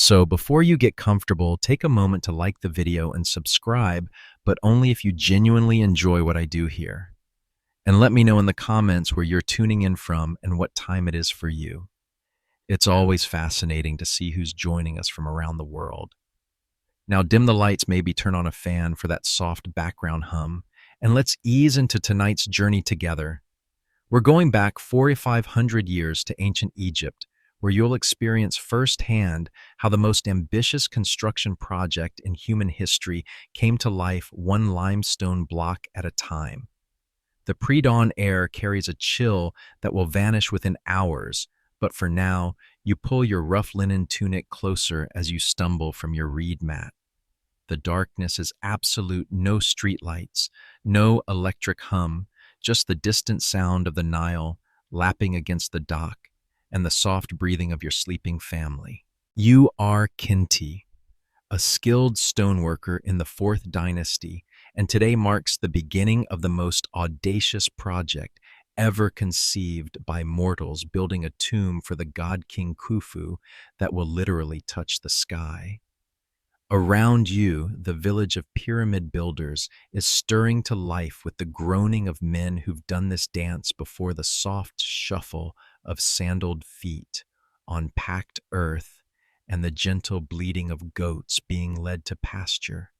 So before you get comfortable, take a moment to like the video and subscribe, but only if you genuinely enjoy what I do here. And let me know in the comments where you're tuning in from and what time it is for you. It's always fascinating to see who's joining us from around the world. Now dim the lights, maybe turn on a fan for that soft background hum, and let's ease into tonight's journey together. We're going back 4 to 500 years to ancient Egypt, where you'll experience firsthand how the most ambitious construction project in human history came to life one limestone block at a time. The pre-dawn air carries a chill that will vanish within hours, but for now, you pull your rough linen tunic closer as you stumble from your reed mat. The darkness is absolute, no streetlights, no electric hum, just the distant sound of the Nile lapping against the dock and the soft breathing of your sleeping family. You are Kinti, a skilled stoneworker in the 4th dynasty, and today marks the beginning of the most audacious project ever conceived by mortals, building a tomb for the god King Khufu that will literally touch the sky. Around you, the village of pyramid builders is stirring to life with the groaning of men who've done this dance before, the soft shuffle of sandaled feet on packed earth and the gentle bleating of goats being led to pasture.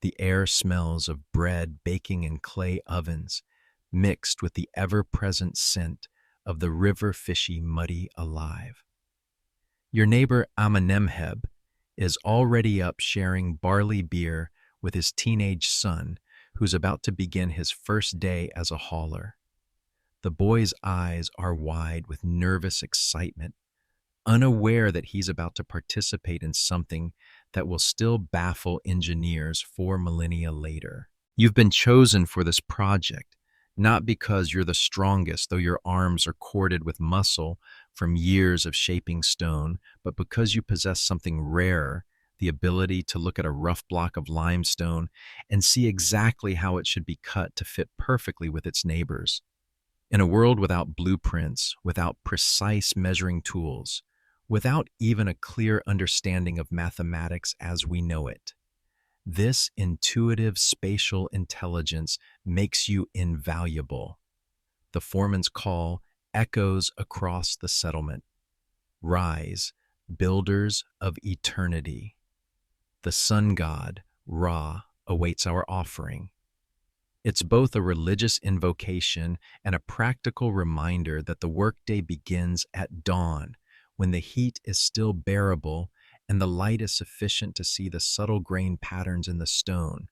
The air smells of bread baking in clay ovens, mixed with the ever-present scent of the river fishy muddy alive. Your neighbor Amenemheb is already up sharing barley beer with his teenage son, who's about to begin his first day as a hauler. The boy's eyes are wide with nervous excitement, unaware that he's about to participate in something that will still baffle engineers 4 millennia later. You've been chosen for this project, not because you're the strongest, though your arms are corded with muscle from years of shaping stone, but because you possess something rare, the ability to look at a rough block of limestone and see exactly how it should be cut to fit perfectly with its neighbors. In a world without blueprints, without precise measuring tools, without even a clear understanding of mathematics as we know it, this intuitive spatial intelligence makes you invaluable. The foreman's call echoes across the settlement. Rise, builders of eternity. The sun god, Ra, awaits our offering. It's both a religious invocation and a practical reminder that the workday begins at dawn, when the heat is still bearable and the light is sufficient to see the subtle grain patterns in the stone.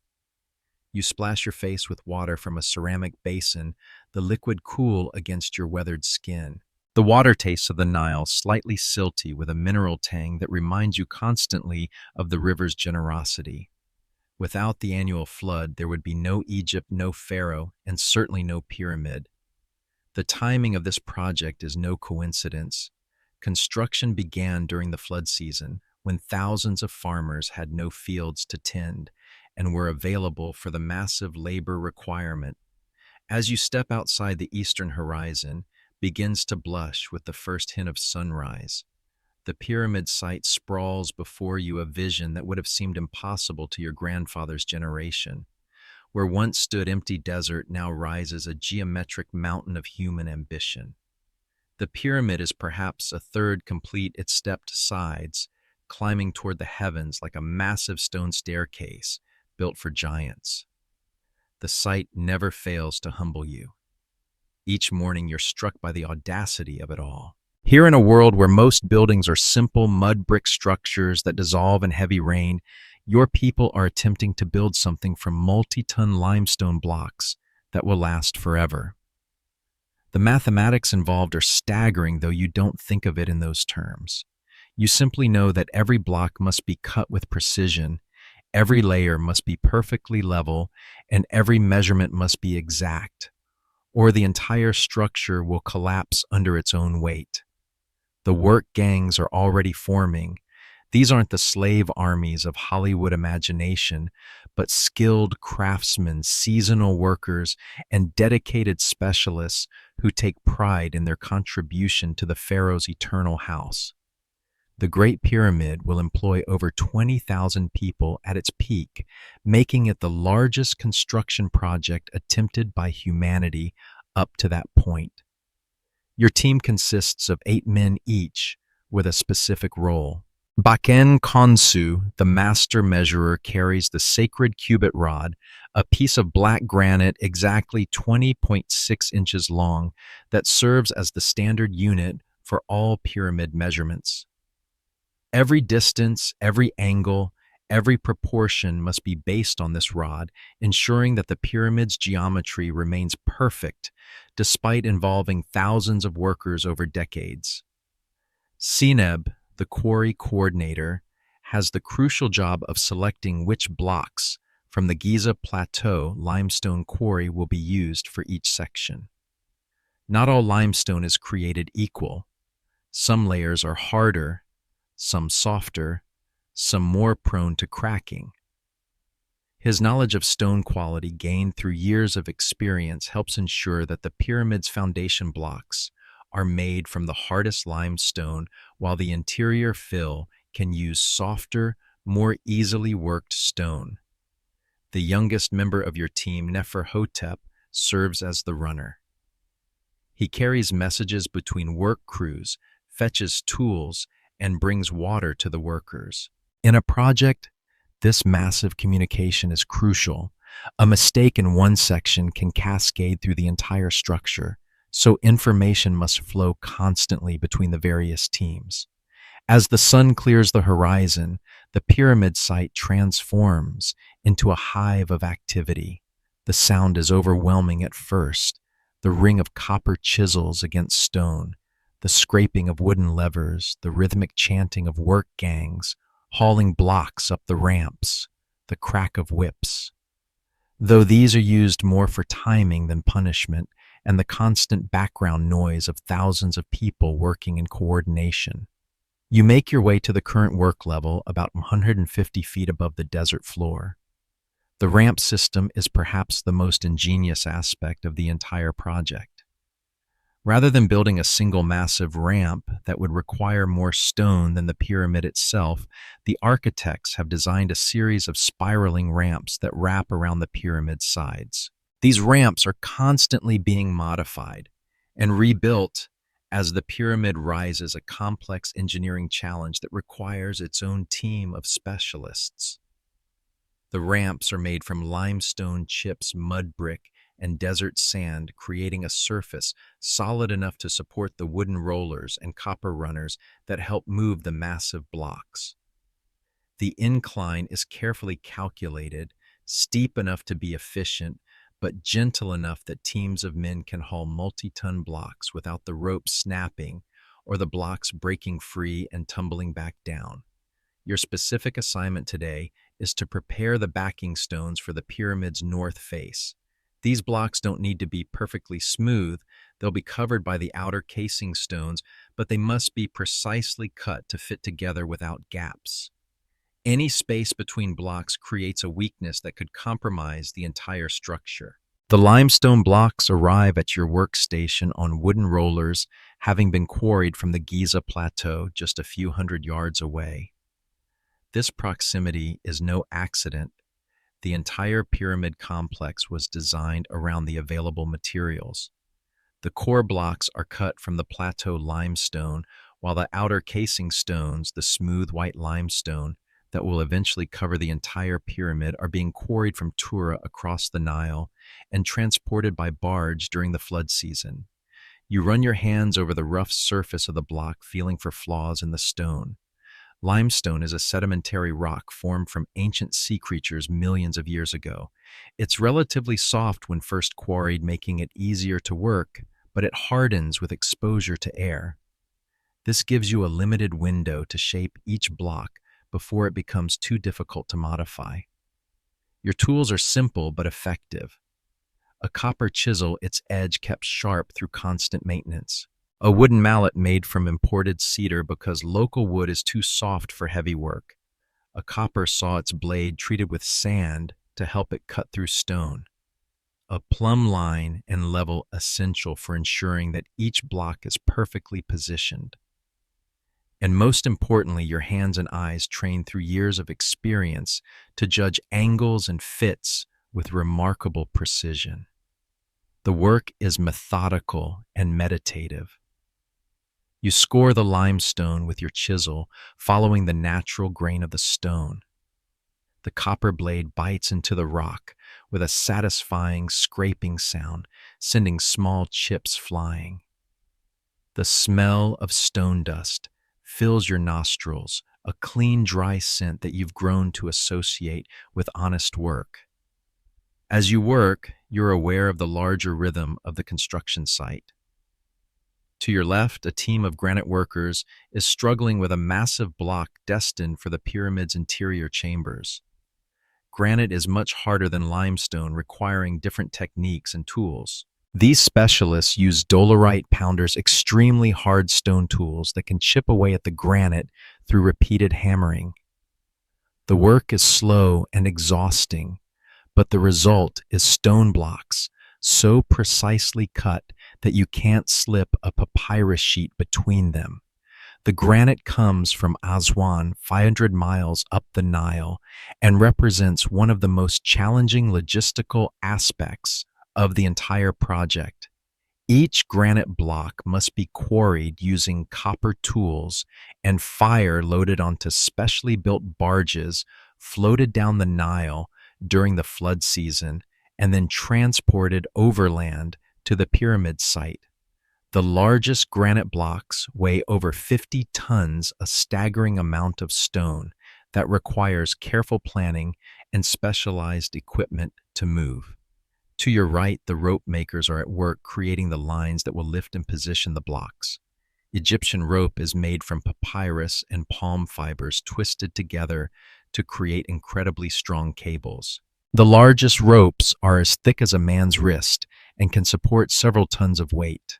You splash your face with water from a ceramic basin, the liquid cool against your weathered skin. The water tastes of the Nile, slightly silty with a mineral tang that reminds you constantly of the river's generosity. Without the annual flood, there would be no Egypt, no pharaoh, and certainly no pyramid. The timing of this project is no coincidence. Construction began during the flood season, when thousands of farmers had no fields to tend and were available for the massive labor requirement. As you step outside, the eastern horizon begins to blush with the first hint of sunrise. The pyramid site sprawls before you, a vision that would have seemed impossible to your grandfather's generation. Where once stood empty desert, now rises a geometric mountain of human ambition. The pyramid is perhaps a third complete its stepped sides, climbing toward the heavens like a massive stone staircase built for giants. The sight never fails to humble you. Each morning you're struck by the audacity of it all. Here, in a world where most buildings are simple mud brick structures that dissolve in heavy rain, your people are attempting to build something from multi-ton limestone blocks that will last forever. The mathematics involved are staggering, though you don't think of it in those terms. You simply know that every block must be cut with precision, every layer must be perfectly level, and every measurement must be exact, or the entire structure will collapse under its own weight. The work gangs are already forming. These aren't the slave armies of Hollywood imagination, but skilled craftsmen, seasonal workers, and dedicated specialists who take pride in their contribution to the pharaoh's eternal house. The Great Pyramid will employ over 20,000 people at its peak, making it the largest construction project attempted by humanity up to that point. Your team consists of 8 men each, with a specific role. Baken Konsu, the master measurer, carries the sacred cubit rod, a piece of black granite exactly 20.6 inches long that serves as the standard unit for all pyramid measurements. Every distance, every angle, every proportion must be based on this rod, ensuring that the pyramid's geometry remains perfect despite involving thousands of workers over decades. Sineb, the quarry coordinator, has the crucial job of selecting which blocks from the Giza Plateau limestone quarry will be used for each section. Not all limestone is created equal. Some layers are harder, some softer, some more prone to cracking. His knowledge of stone quality gained through years of experience helps ensure that the pyramid's foundation blocks are made from the hardest limestone, while the interior fill can use softer, more easily worked stone. The youngest member of your team, Neferhotep, serves as the runner. He carries messages between work crews, fetches tools, and brings water to the workers. In a project, this massive communication is crucial. A mistake in one section can cascade through the entire structure, so information must flow constantly between the various teams. As the sun clears the horizon, the pyramid site transforms into a hive of activity. The sound is overwhelming at first, the ring of copper chisels against stone, the scraping of wooden levers, the rhythmic chanting of work gangs, hauling blocks up the ramps, the crack of whips. Though these are used more for timing than punishment, and the constant background noise of thousands of people working in coordination. You make your way to the current work level about 150 feet above the desert floor. The ramp system is perhaps the most ingenious aspect of the entire project. Rather than building a single massive ramp that would require more stone than the pyramid itself, the architects have designed a series of spiraling ramps that wrap around the pyramid's sides. These ramps are constantly being modified and rebuilt as the pyramid rises, a complex engineering challenge that requires its own team of specialists. The ramps are made from limestone chips, mud brick, and desert sand, creating a surface solid enough to support the wooden rollers and copper runners that help move the massive blocks. The incline is carefully calculated, steep enough to be efficient, but gentle enough that teams of men can haul multi-ton blocks without the rope snapping or the blocks breaking free and tumbling back down. Your specific assignment today is to prepare the backing stones for the pyramid's north face. These blocks don't need to be perfectly smooth. They'll be covered by the outer casing stones, but they must be precisely cut to fit together without gaps. Any space between blocks creates a weakness that could compromise the entire structure. The limestone blocks arrive at your workstation on wooden rollers, having been quarried from the Giza Plateau just a few hundred yards away. This proximity is no accident. The entire pyramid complex was designed around the available materials. The core blocks are cut from the plateau limestone, while the outer casing stones, the smooth white limestone that will eventually cover the entire pyramid, are being quarried from Tura across the Nile and transported by barge during the flood season. You run your hands over the rough surface of the block, feeling for flaws in the stone. Limestone is a sedimentary rock formed from ancient sea creatures millions of years ago. It's relatively soft when first quarried, making it easier to work, but it hardens with exposure to air. This gives you a limited window to shape each block before it becomes too difficult to modify. Your tools are simple but effective. A copper chisel, its edge kept sharp through constant maintenance. A wooden mallet made from imported cedar because local wood is too soft for heavy work. A copper saw, its blade treated with sand to help it cut through stone. A plumb line and level essential for ensuring that each block is perfectly positioned. And most importantly, your hands and eyes trained through years of experience to judge angles and fits with remarkable precision. The work is methodical and meditative. You score the limestone with your chisel, following the natural grain of the stone. The copper blade bites into the rock with a satisfying scraping sound, sending small chips flying. The smell of stone dust fills your nostrils, a clean, dry scent that you've grown to associate with honest work. As you work, you're aware of the larger rhythm of the construction site. To your left, a team of granite workers is struggling with a massive block destined for the pyramid's interior chambers. Granite is much harder than limestone, requiring different techniques and tools. These specialists use dolerite pounders, extremely hard stone tools that can chip away at the granite through repeated hammering. The work is slow and exhausting, but the result is stone blocks so precisely cut that you can't slip a papyrus sheet between them. The granite comes from Aswan, 500 miles up the Nile, and represents one of the most challenging logistical aspects of the entire project. Each granite block must be quarried using copper tools and fire loaded onto specially built barges floated down the Nile during the flood season and then transported overland to the pyramid site. The largest granite blocks weigh over 50 tons, a staggering amount of stone that requires careful planning and specialized equipment to move. To your right, the rope makers are at work creating the lines that will lift and position the blocks. Egyptian rope is made from papyrus and palm fibers twisted together to create incredibly strong cables. The largest ropes are as thick as a man's wrist and can support several tons of weight.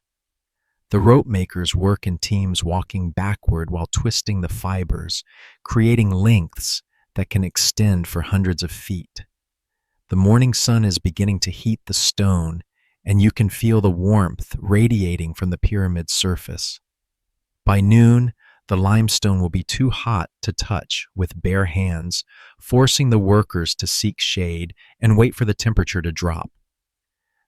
The rope makers work in teams, walking backward while twisting the fibers, creating lengths that can extend for hundreds of feet. The morning sun is beginning to heat the stone, and you can feel the warmth radiating from the pyramid's surface. By noon, the limestone will be too hot to touch with bare hands, forcing the workers to seek shade and wait for the temperature to drop.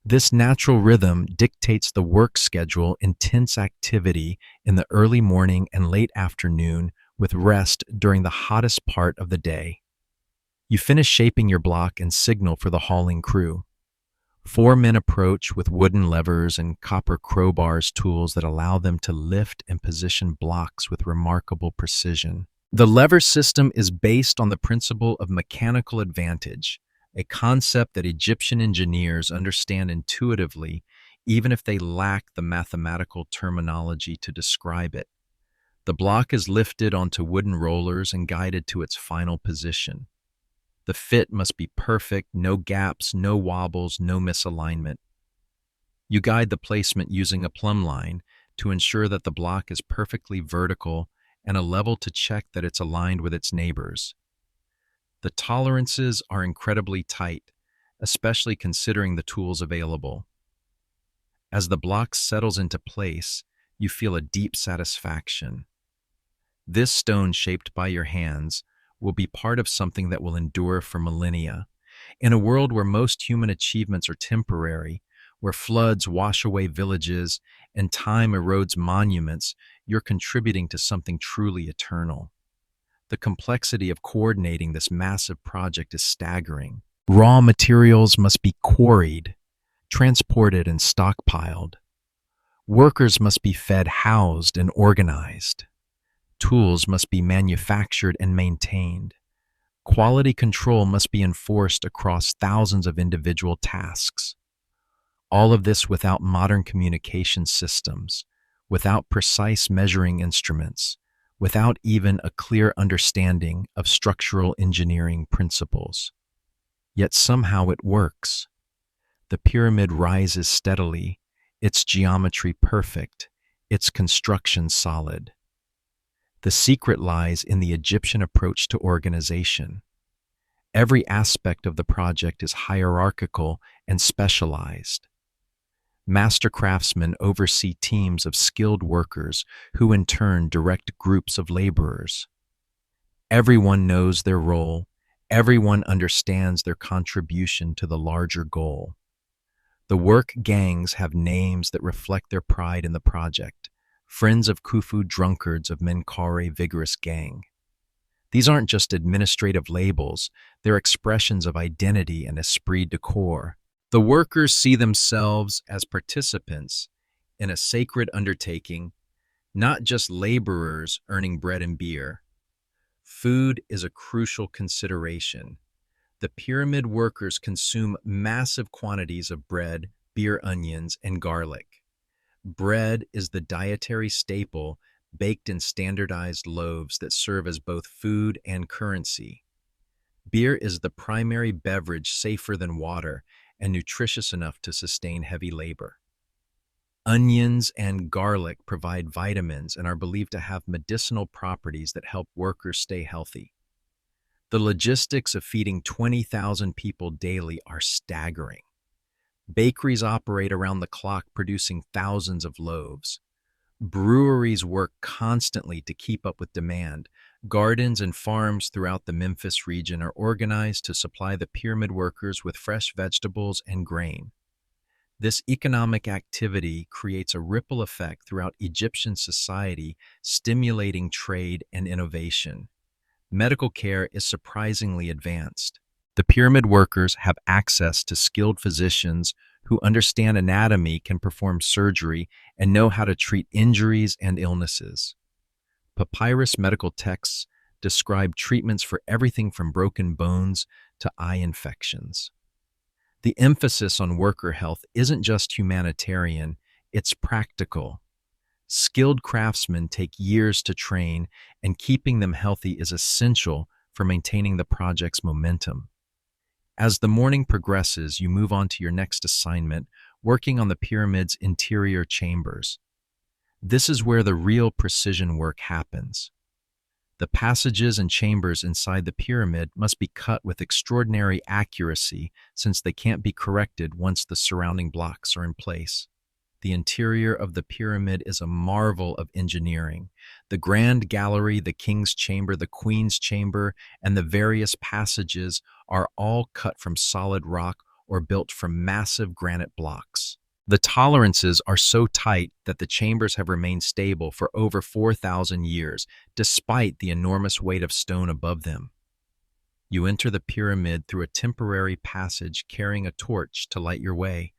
This natural rhythm dictates the work schedule: intense activity in the early morning and late afternoon, with rest during the hottest part of the day. You finish shaping your block and signal for the hauling crew. 4 men approach with wooden levers and copper crowbars, tools that allow them to lift and position blocks with remarkable precision. The lever system is based on the principle of mechanical advantage, a concept that Egyptian engineers understand intuitively, even if they lack the mathematical terminology to describe it. The block is lifted onto wooden rollers and guided to its final position. The fit must be perfect: no gaps, no wobbles, no misalignment. You guide the placement using a plumb line to ensure that the block is perfectly vertical, and a level to check that it's aligned with its neighbors. The tolerances are incredibly tight, especially considering the tools available. As the block settles into place, you feel a deep satisfaction. This stone, shaped by your hands, will be part of something that will endure for millennia. In a world where most human achievements are temporary, where floods wash away villages and time erodes monuments, you're contributing to something truly eternal. The complexity of coordinating this massive project is staggering. Raw materials must be quarried, transported, and stockpiled. Workers must be fed, housed, and organized. Tools must be manufactured and maintained. Quality control must be enforced across thousands of individual tasks. All of this without modern communication systems, without precise measuring instruments, without even a clear understanding of structural engineering principles. Yet somehow it works. The pyramid rises steadily, its geometry perfect, its construction solid. The secret lies in the Egyptian approach to organization. Every aspect of the project is hierarchical and specialized. Master craftsmen oversee teams of skilled workers who in turn direct groups of laborers. Everyone knows their role. Everyone understands their contribution to the larger goal. The work gangs have names that reflect their pride in the project. Friends of Khufu, drunkards of Menkare, vigorous gang. These aren't just administrative labels, they're expressions of identity and esprit de corps. The workers see themselves as participants in a sacred undertaking, not just laborers earning bread and beer. Food is a crucial consideration. The pyramid workers consume massive quantities of bread, beer, onions, and garlic. Bread is the dietary staple baked in standardized loaves that serve as both food and currency. Beer is the primary beverage safer than water and nutritious enough to sustain heavy labor. Onions and garlic provide vitamins and are believed to have medicinal properties that help workers stay healthy. The logistics of feeding 20,000 people daily are staggering. Bakeries operate around the clock producing thousands of loaves. Breweries work constantly to keep up with demand. Gardens and farms throughout the Memphis region are organized to supply the pyramid workers with fresh vegetables and grain. This economic activity creates a ripple effect throughout Egyptian society, stimulating trade and innovation. Medical care is surprisingly advanced. The pyramid workers have access to skilled physicians who understand anatomy, can perform surgery, and know how to treat injuries and illnesses. Papyrus medical texts describe treatments for everything from broken bones to eye infections. The emphasis on worker health isn't just humanitarian, it's practical. Skilled craftsmen take years to train, and keeping them healthy is essential for maintaining the project's momentum. As the morning progresses, you move on to your next assignment, working on the pyramid's interior chambers. This is where the real precision work happens. The passages and chambers inside the pyramid must be cut with extraordinary accuracy since they can't be corrected once the surrounding blocks are in place. The interior of the pyramid is a marvel of engineering. The grand gallery, the king's chamber, the queen's chamber, and the various passages are all cut from solid rock or built from massive granite blocks. The tolerances are so tight that the chambers have remained stable for over 4,000 years, despite the enormous weight of stone above them. You enter the pyramid through a temporary passage carrying a torch to light your way.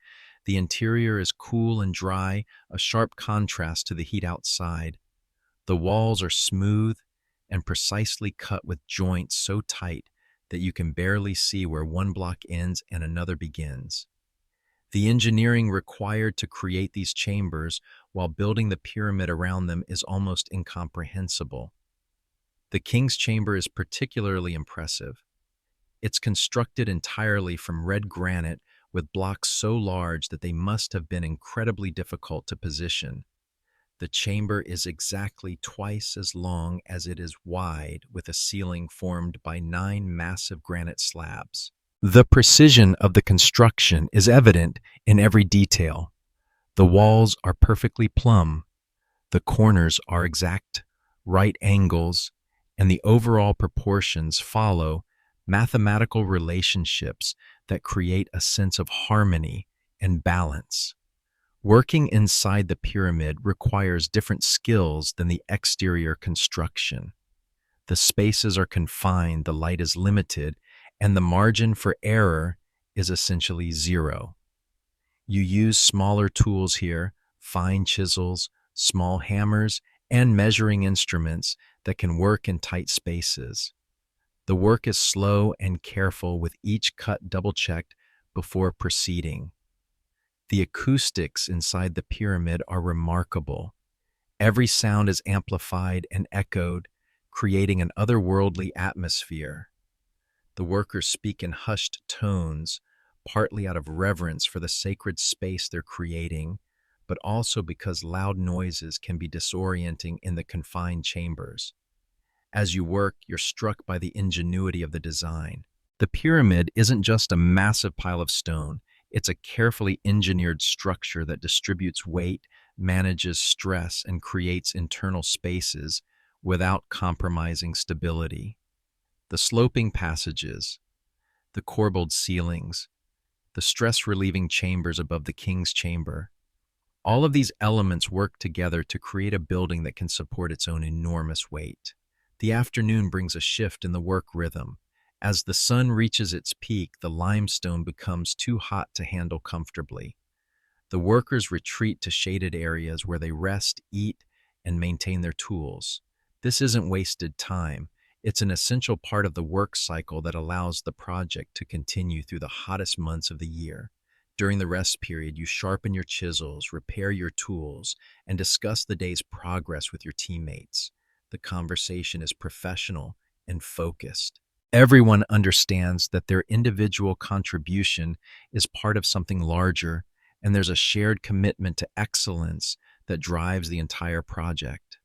The interior is cool and dry, a sharp contrast to the heat outside. The walls are smooth and precisely cut with joints so tight that you can barely see where one block ends and another begins. The engineering required to create these chambers while building the pyramid around them is almost incomprehensible. The king's chamber is particularly impressive. It's constructed entirely from red granite with blocks so large that they must have been incredibly difficult to position. The chamber is exactly twice as long as it is wide, with a ceiling formed by 9 massive granite slabs. The precision of the construction is evident in every detail. The walls are perfectly plumb, the corners are exact, right angles, and the overall proportions follow mathematical relationships that create a sense of harmony and balance. Working inside the pyramid requires different skills than the exterior construction. The spaces are confined, the light is limited, and the margin for error is essentially zero. You use smaller tools here, fine chisels, small hammers, and measuring instruments that can work in tight spaces. The work is slow and careful, with each cut double-checked before proceeding. The acoustics inside the pyramid are remarkable. Every sound is amplified and echoed, creating an otherworldly atmosphere. The workers speak in hushed tones, partly out of reverence for the sacred space they're creating, but also because loud noises can be disorienting in the confined chambers. As you work, you're struck by the ingenuity of the design. The pyramid isn't just a massive pile of stone. It's a carefully engineered structure that distributes weight, manages stress, and creates internal spaces without compromising stability. The sloping passages, the corbelled ceilings, the stress-relieving chambers above the king's chamber, all of these elements work together to create a building that can support its own enormous weight. The afternoon brings a shift in the work rhythm. As the sun reaches its peak, the limestone becomes too hot to handle comfortably. The workers retreat to shaded areas where they rest, eat, and maintain their tools. This isn't wasted time. It's an essential part of the work cycle that allows the project to continue through the hottest months of the year. During the rest period, you sharpen your chisels, repair your tools, and discuss the day's progress with your teammates. The conversation is professional and focused. Everyone understands that their individual contribution is part of something larger, and there's a shared commitment to excellence that drives the entire project.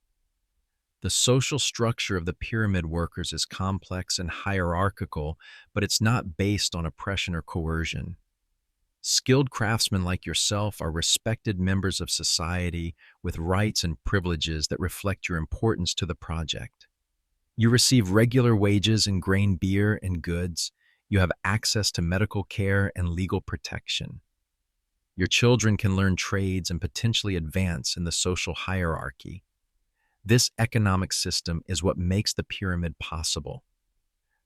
The social structure of the pyramid workers is complex and hierarchical, but it's not based on oppression or coercion. Skilled craftsmen like yourself are respected members of society with rights and privileges that reflect your importance to the project. You receive regular wages and grain beer and goods. You have access to medical care and legal protection. Your children can learn trades and potentially advance in the social hierarchy. This economic system is what makes the pyramid possible.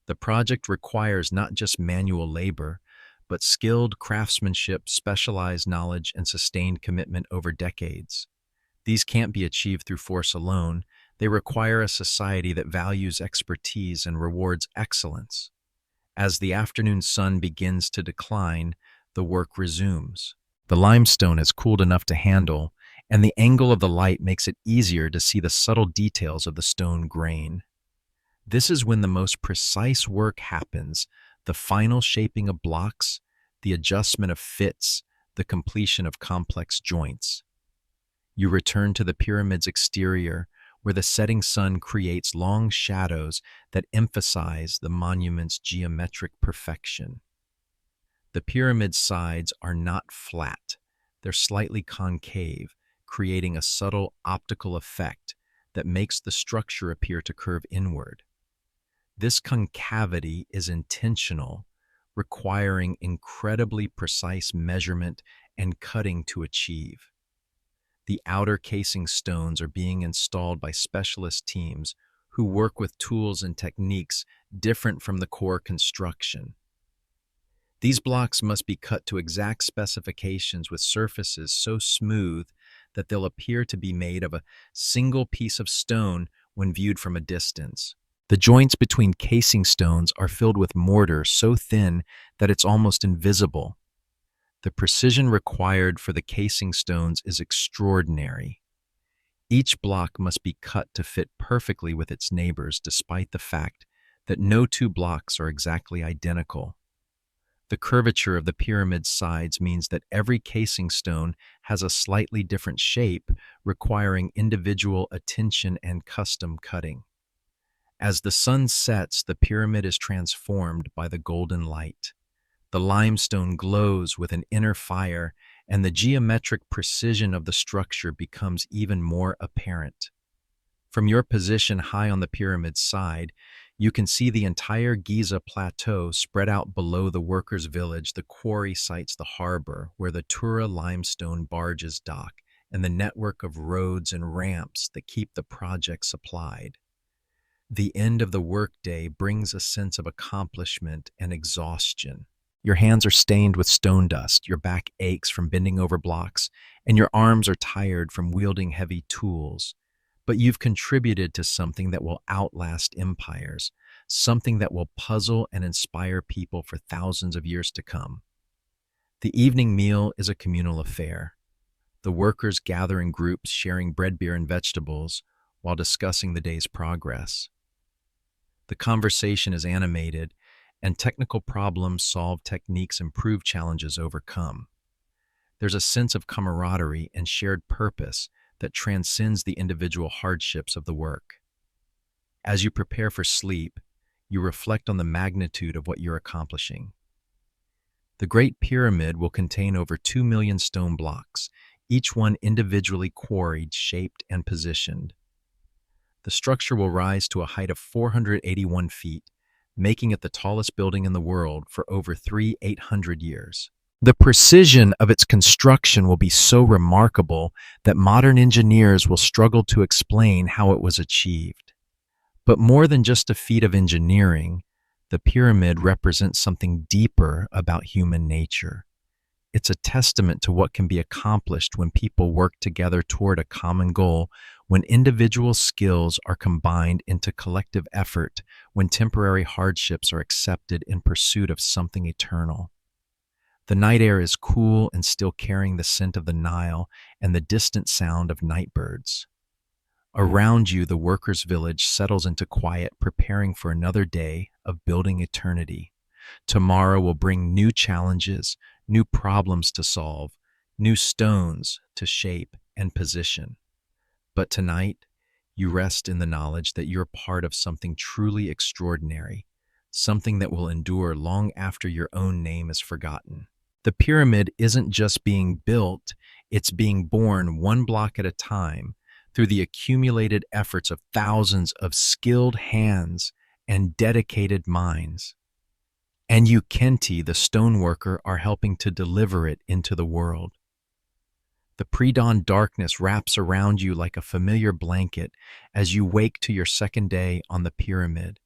The project requires not just manual labor, but skilled craftsmanship, specialized knowledge, and sustained commitment over decades. These can't be achieved through force alone. They require a society that values expertise and rewards excellence. As the afternoon sun begins to decline, the work resumes. The limestone is cooled enough to handle, and the angle of the light makes it easier to see the subtle details of the stone grain. This is when the most precise work happens, the final shaping of blocks, the adjustment of fits, the completion of complex joints. You return to the pyramid's exterior, where the setting sun creates long shadows that emphasize the monument's geometric perfection. The pyramid's sides are not flat, they're slightly concave, creating a subtle optical effect that makes the structure appear to curve inward. This concavity is intentional, requiring incredibly precise measurement and cutting to achieve. The outer casing stones are being installed by specialist teams who work with tools and techniques different from the core construction. These blocks must be cut to exact specifications with surfaces so smooth that they'll appear to be made of a single piece of stone when viewed from a distance. The joints between casing stones are filled with mortar so thin that it's almost invisible. The precision required for the casing stones is extraordinary. Each block must be cut to fit perfectly with its neighbors, despite the fact that no two blocks are exactly identical. The curvature of the pyramid's sides means that every casing stone has a slightly different shape, requiring individual attention and custom cutting. As the sun sets, the pyramid is transformed by the golden light. The limestone glows with an inner fire, and the geometric precision of the structure becomes even more apparent. From your position high on the pyramid's side, you can see the entire Giza plateau spread out below the workers' village. The quarry sites the harbor, where the Tura limestone barges dock, and the network of roads and ramps that keep the project supplied. The end of the workday brings a sense of accomplishment and exhaustion. Your hands are stained with stone dust, your back aches from bending over blocks, and your arms are tired from wielding heavy tools. But you've contributed to something that will outlast empires, something that will puzzle and inspire people for thousands of years to come. The evening meal is a communal affair. The workers gather in groups, sharing bread, beer, and vegetables while discussing the day's progress. The conversation is animated, and technical problems solved, techniques improve, challenges overcome. There's a sense of camaraderie and shared purpose that transcends the individual hardships of the work. As you prepare for sleep, you reflect on the magnitude of what you're accomplishing. The Great Pyramid will contain over 2 million stone blocks, each one individually quarried, shaped, and positioned. The structure will rise to a height of 481 feet, making it the tallest building in the world for over 800 years. The precision of its construction will be so remarkable that modern engineers will struggle to explain how it was achieved. But more than just a feat of engineering, the pyramid represents something deeper about human nature. It's a testament to what can be accomplished when people work together toward a common goal, when individual skills are combined into collective effort, when temporary hardships are accepted in pursuit of something eternal. The night air is cool and still carrying the scent of the Nile and the distant sound of night birds. Around you, the workers' village settles into quiet, preparing for another day of building eternity. Tomorrow will bring new challenges, new problems to solve, new stones to shape and position. But tonight, you rest in the knowledge that you're part of something truly extraordinary, something that will endure long after your own name is forgotten. The pyramid isn't just being built, it's being born one block at a time through the accumulated efforts of thousands of skilled hands and dedicated minds. And you, Kenti, the stoneworker, are helping to deliver it into the world. The pre-dawn darkness wraps around you like a familiar blanket as you wake to your second day on the pyramid.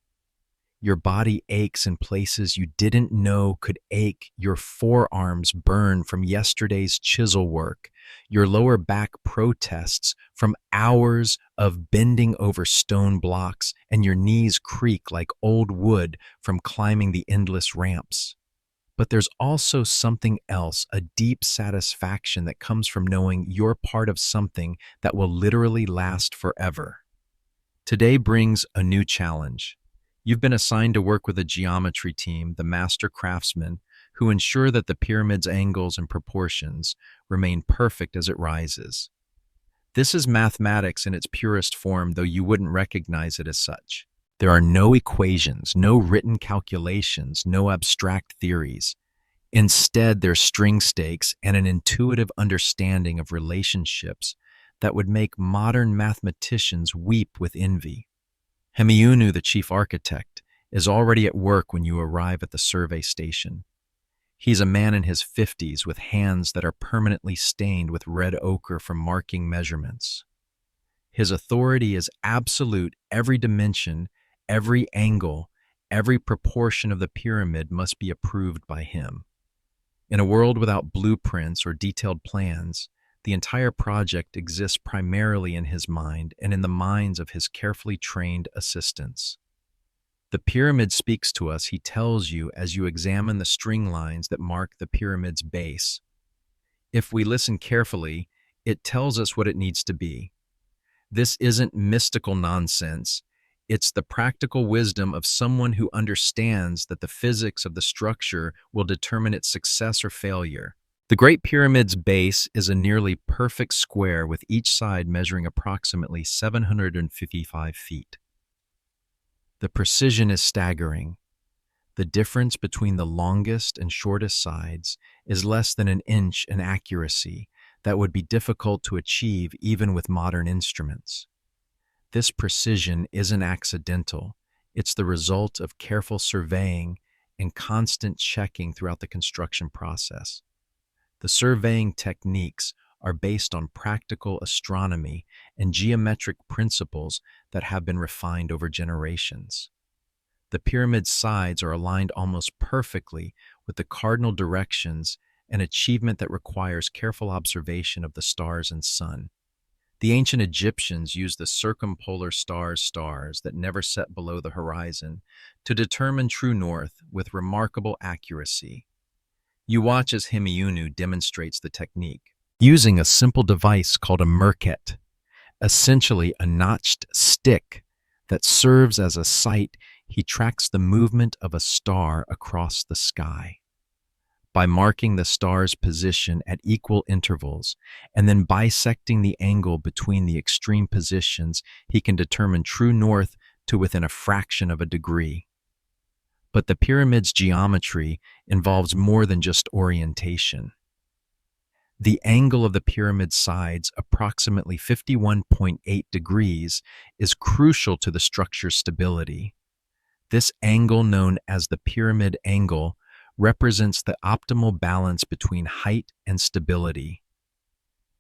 Your body aches in places you didn't know could ache. Your forearms burn from yesterday's chisel work. Your lower back protests from hours of bending over stone blocks, and your knees creak like old wood from climbing the endless ramps. But there's also something else, a deep satisfaction that comes from knowing you're part of something that will literally last forever. Today brings a new challenge. You've been assigned to work with a geometry team, the master craftsmen, who ensure that the pyramid's angles and proportions remain perfect as it rises. This is mathematics in its purest form, though you wouldn't recognize it as such. There are no equations, no written calculations, no abstract theories. Instead, there's string stakes and an intuitive understanding of relationships that would make modern mathematicians weep with envy. Hemiunu, the chief architect, is already at work when you arrive at the survey station. He's a man in his 50s with hands that are permanently stained with red ochre from marking measurements. His authority is absolute. Every dimension, every angle, every proportion of the pyramid must be approved by him. In a world without blueprints or detailed plans, the entire project exists primarily in his mind and in the minds of his carefully trained assistants. The pyramid speaks to us, he tells you as you examine the string lines that mark the pyramid's base. If we listen carefully, it tells us what it needs to be. This isn't mystical nonsense. It's the practical wisdom of someone who understands that the physics of the structure will determine its success or failure. The Great Pyramid's base is a nearly perfect square with each side measuring approximately 755 feet. The precision is staggering. The difference between the longest and shortest sides is less than an inch in accuracy that would be difficult to achieve even with modern instruments. This precision isn't accidental. It's the result of careful surveying and constant checking throughout the construction process. The surveying techniques are based on practical astronomy and geometric principles that have been refined over generations. The pyramid's sides are aligned almost perfectly with the cardinal directions, an achievement that requires careful observation of the stars and sun. The ancient Egyptians used the circumpolar stars that never set below the horizon to determine true north with remarkable accuracy. You watch as Hemiunu demonstrates the technique, using a simple device called a merket, essentially a notched stick that serves as a sight. He tracks the movement of a star across the sky. By marking the star's position at equal intervals and then bisecting the angle between the extreme positions, he can determine true north to within a fraction of a degree. But the pyramid's geometry involves more than just orientation. The angle of the pyramid's sides, approximately 51.8 degrees, is crucial to the structure's stability. This angle, known as the pyramid angle, represents the optimal balance between height and stability.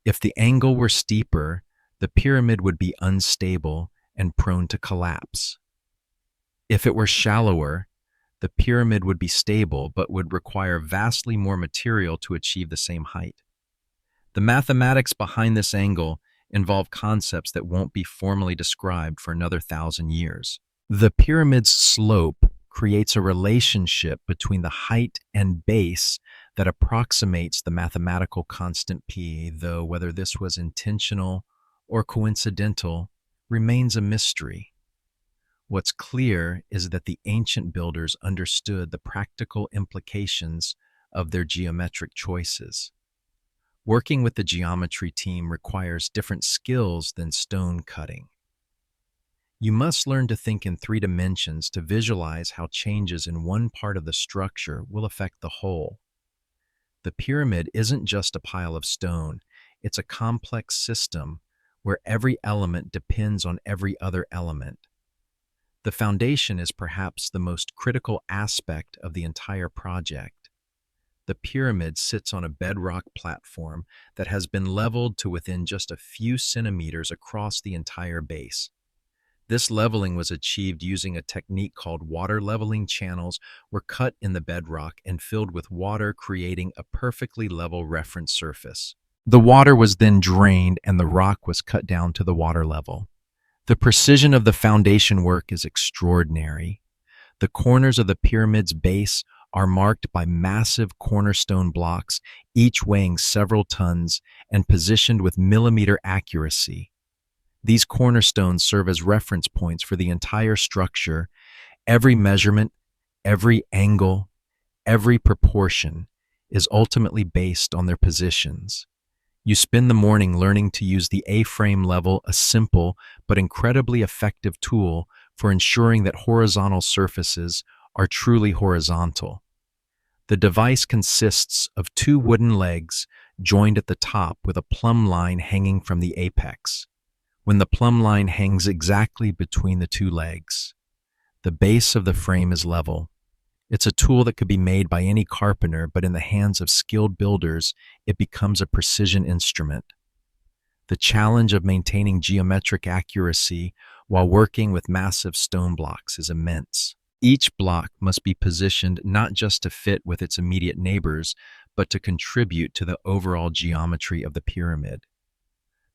If the angle were steeper, the pyramid would be unstable and prone to collapse. If it were shallower, the pyramid would be stable but would require vastly more material to achieve the same height. The mathematics behind this angle involve concepts that won't be formally described for another 1,000 years. The pyramid's slope creates a relationship between the height and base that approximates the mathematical constant p, though whether this was intentional or coincidental remains a mystery. What's clear is that the ancient builders understood the practical implications of their geometric choices. Working with the geometry team requires different skills than stone cutting. You must learn to think in 3 dimensions to visualize how changes in one part of the structure will affect the whole. The pyramid isn't just a pile of stone, it's a complex system where every element depends on every other element. The foundation is perhaps the most critical aspect of the entire project. The pyramid sits on a bedrock platform that has been leveled to within just a few centimeters across the entire base. This leveling was achieved using a technique called water leveling. Channels were cut in the bedrock and filled with water, creating a perfectly level reference surface. The water was then drained and the rock was cut down to the water level. The precision of the foundation work is extraordinary. The corners of the pyramid's base are marked by massive cornerstone blocks, each weighing several tons and positioned with millimeter accuracy. These cornerstones serve as reference points for the entire structure. Every measurement, every angle, every proportion is ultimately based on their positions. You spend the morning learning to use the A-frame level, a simple but incredibly effective tool for ensuring that horizontal surfaces are truly horizontal. The device consists of 2 wooden legs joined at the top with a plumb line hanging from the apex. When the plumb line hangs exactly between the 2 legs, the base of the frame is level. It's a tool that could be made by any carpenter, but in the hands of skilled builders, it becomes a precision instrument. The challenge of maintaining geometric accuracy while working with massive stone blocks is immense. Each block must be positioned not just to fit with its immediate neighbors, but to contribute to the overall geometry of the pyramid.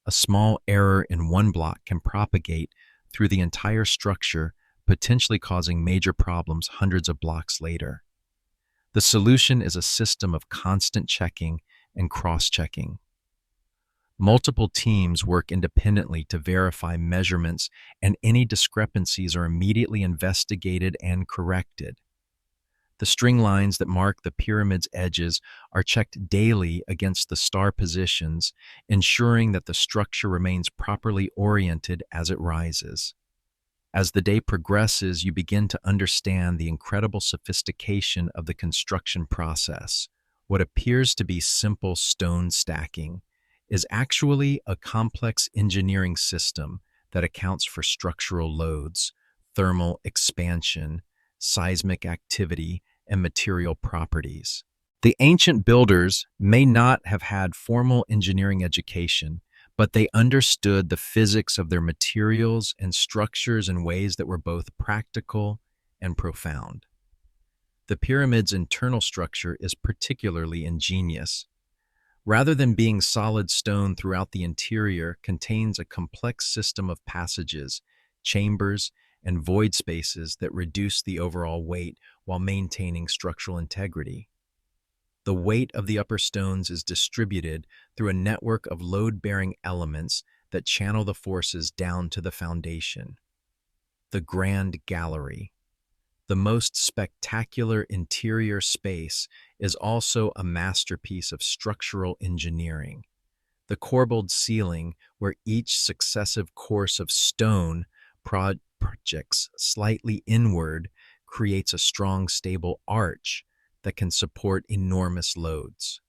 A small error in one block can propagate through the entire structure, potentially causing major problems hundreds of blocks later. The solution is a system of constant checking and cross-checking. Multiple teams work independently to verify measurements, and any discrepancies are immediately investigated and corrected. The string lines that mark the pyramid's edges are checked daily against the star positions, ensuring that the structure remains properly oriented as it rises. As the day progresses, you begin to understand the incredible sophistication of the construction process. What appears to be simple stone stacking is actually a complex engineering system that accounts for structural loads, thermal expansion, seismic activity, and material properties. The ancient builders may not have had formal engineering education, but they understood the physics of their materials and structures in ways that were both practical and profound. The pyramid's internal structure is particularly ingenious. Rather than being solid stone throughout the interior, contains a complex system of passages, chambers, and void spaces that reduce the overall weight while maintaining structural integrity. The weight of the upper stones is distributed through a network of load-bearing elements that channel the forces down to the foundation. The Grand Gallery, the most spectacular interior space, is also a masterpiece of structural engineering. The corbelled ceiling, where each successive course of stone projects slightly inward, creates a strong, stable arch that can support enormous loads.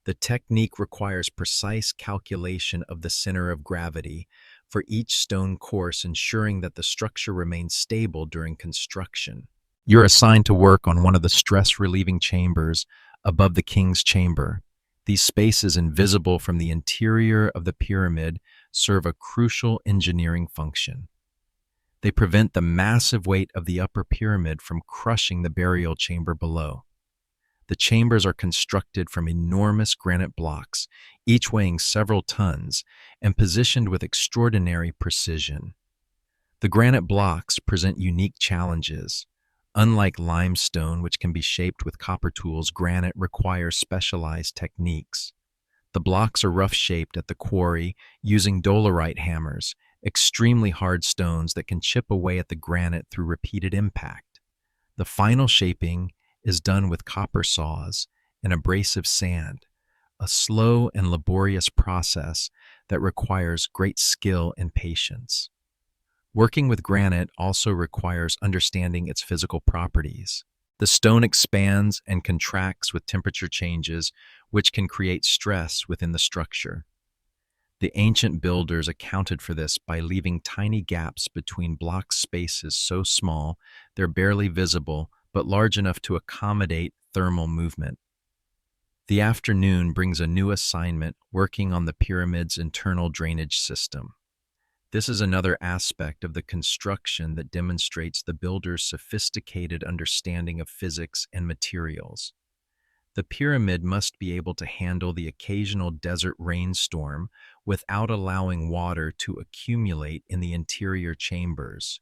The technique requires precise calculation of the center of gravity for each stone course, ensuring that the structure remains stable during construction. You're assigned to work on one of the stress-relieving chambers above the king's chamber. These spaces, invisible from the interior of the pyramid, serve a crucial engineering function. They prevent the massive weight of the upper pyramid from crushing the burial chamber below. The chambers are constructed from enormous granite blocks, each weighing several tons, and positioned with extraordinary precision. The granite blocks present unique challenges. Unlike limestone, which can be shaped with copper tools, granite requires specialized techniques. The blocks are rough-shaped at the quarry using dolerite hammers, extremely hard stones that can chip away at the granite through repeated impact. The final shaping is done with copper saws and abrasive sand, a slow and laborious process that requires great skill and patience. Working with granite also requires understanding its physical properties. The stone expands and contracts with temperature changes, which can create stress within the structure. The ancient builders accounted for this by leaving tiny gaps between block spaces so small they're barely visible, but large enough to accommodate thermal movement. The afternoon brings a new assignment, working on the pyramid's internal drainage system. This is another aspect of the construction that demonstrates the builder's sophisticated understanding of physics and materials. The pyramid must be able to handle the occasional desert rainstorm without allowing water to accumulate in the interior chambers.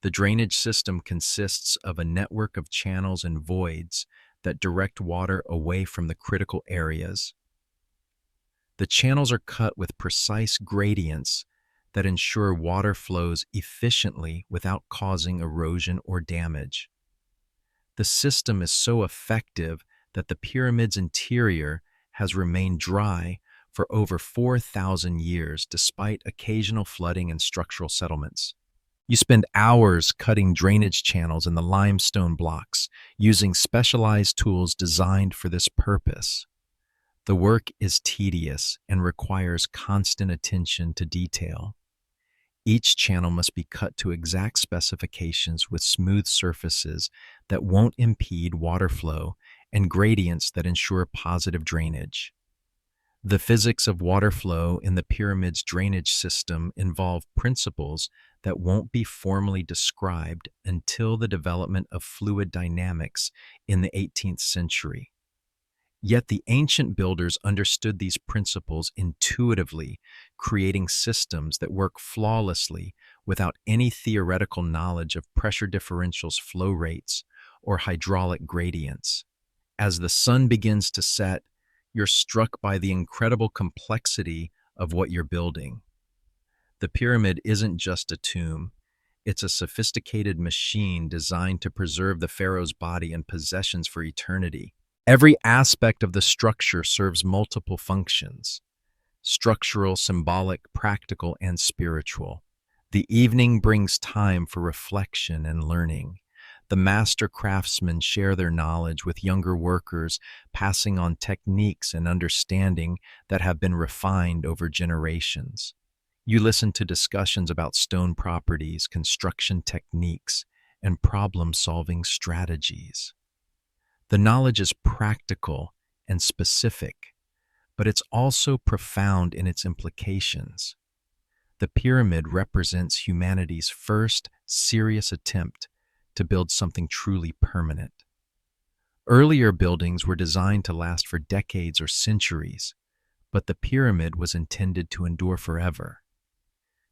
The drainage system consists of a network of channels and voids that direct water away from the critical areas. The channels are cut with precise gradients that ensure water flows efficiently without causing erosion or damage. The system is so effective that the pyramid's interior has remained dry for over 4,000 years despite occasional flooding and structural settlements. You spend hours cutting drainage channels in the limestone blocks, using specialized tools designed for this purpose. The work is tedious and requires constant attention to detail. Each channel must be cut to exact specifications with smooth surfaces that won't impede water flow and gradients that ensure positive drainage. The physics of water flow in the pyramid's drainage system involve principles that won't be formally described until the development of fluid dynamics in the 18th century. Yet the ancient builders understood these principles intuitively, creating systems that work flawlessly without any theoretical knowledge of pressure differentials, flow rates, or hydraulic gradients. As the sun begins to set, you're struck by the incredible complexity of what you're building. The pyramid isn't just a tomb. It's a sophisticated machine designed to preserve the pharaoh's body and possessions for eternity. Every aspect of the structure serves multiple functions: structural, symbolic, practical, and spiritual. The evening brings time for reflection and learning. The master craftsmen share their knowledge with younger workers, passing on techniques and understanding that have been refined over generations. You listen to discussions about stone properties, construction techniques, and problem-solving strategies. The knowledge is practical and specific, but it's also profound in its implications. The pyramid represents humanity's first serious attempt to build something truly permanent. Earlier buildings were designed to last for decades or centuries, but the pyramid was intended to endure forever.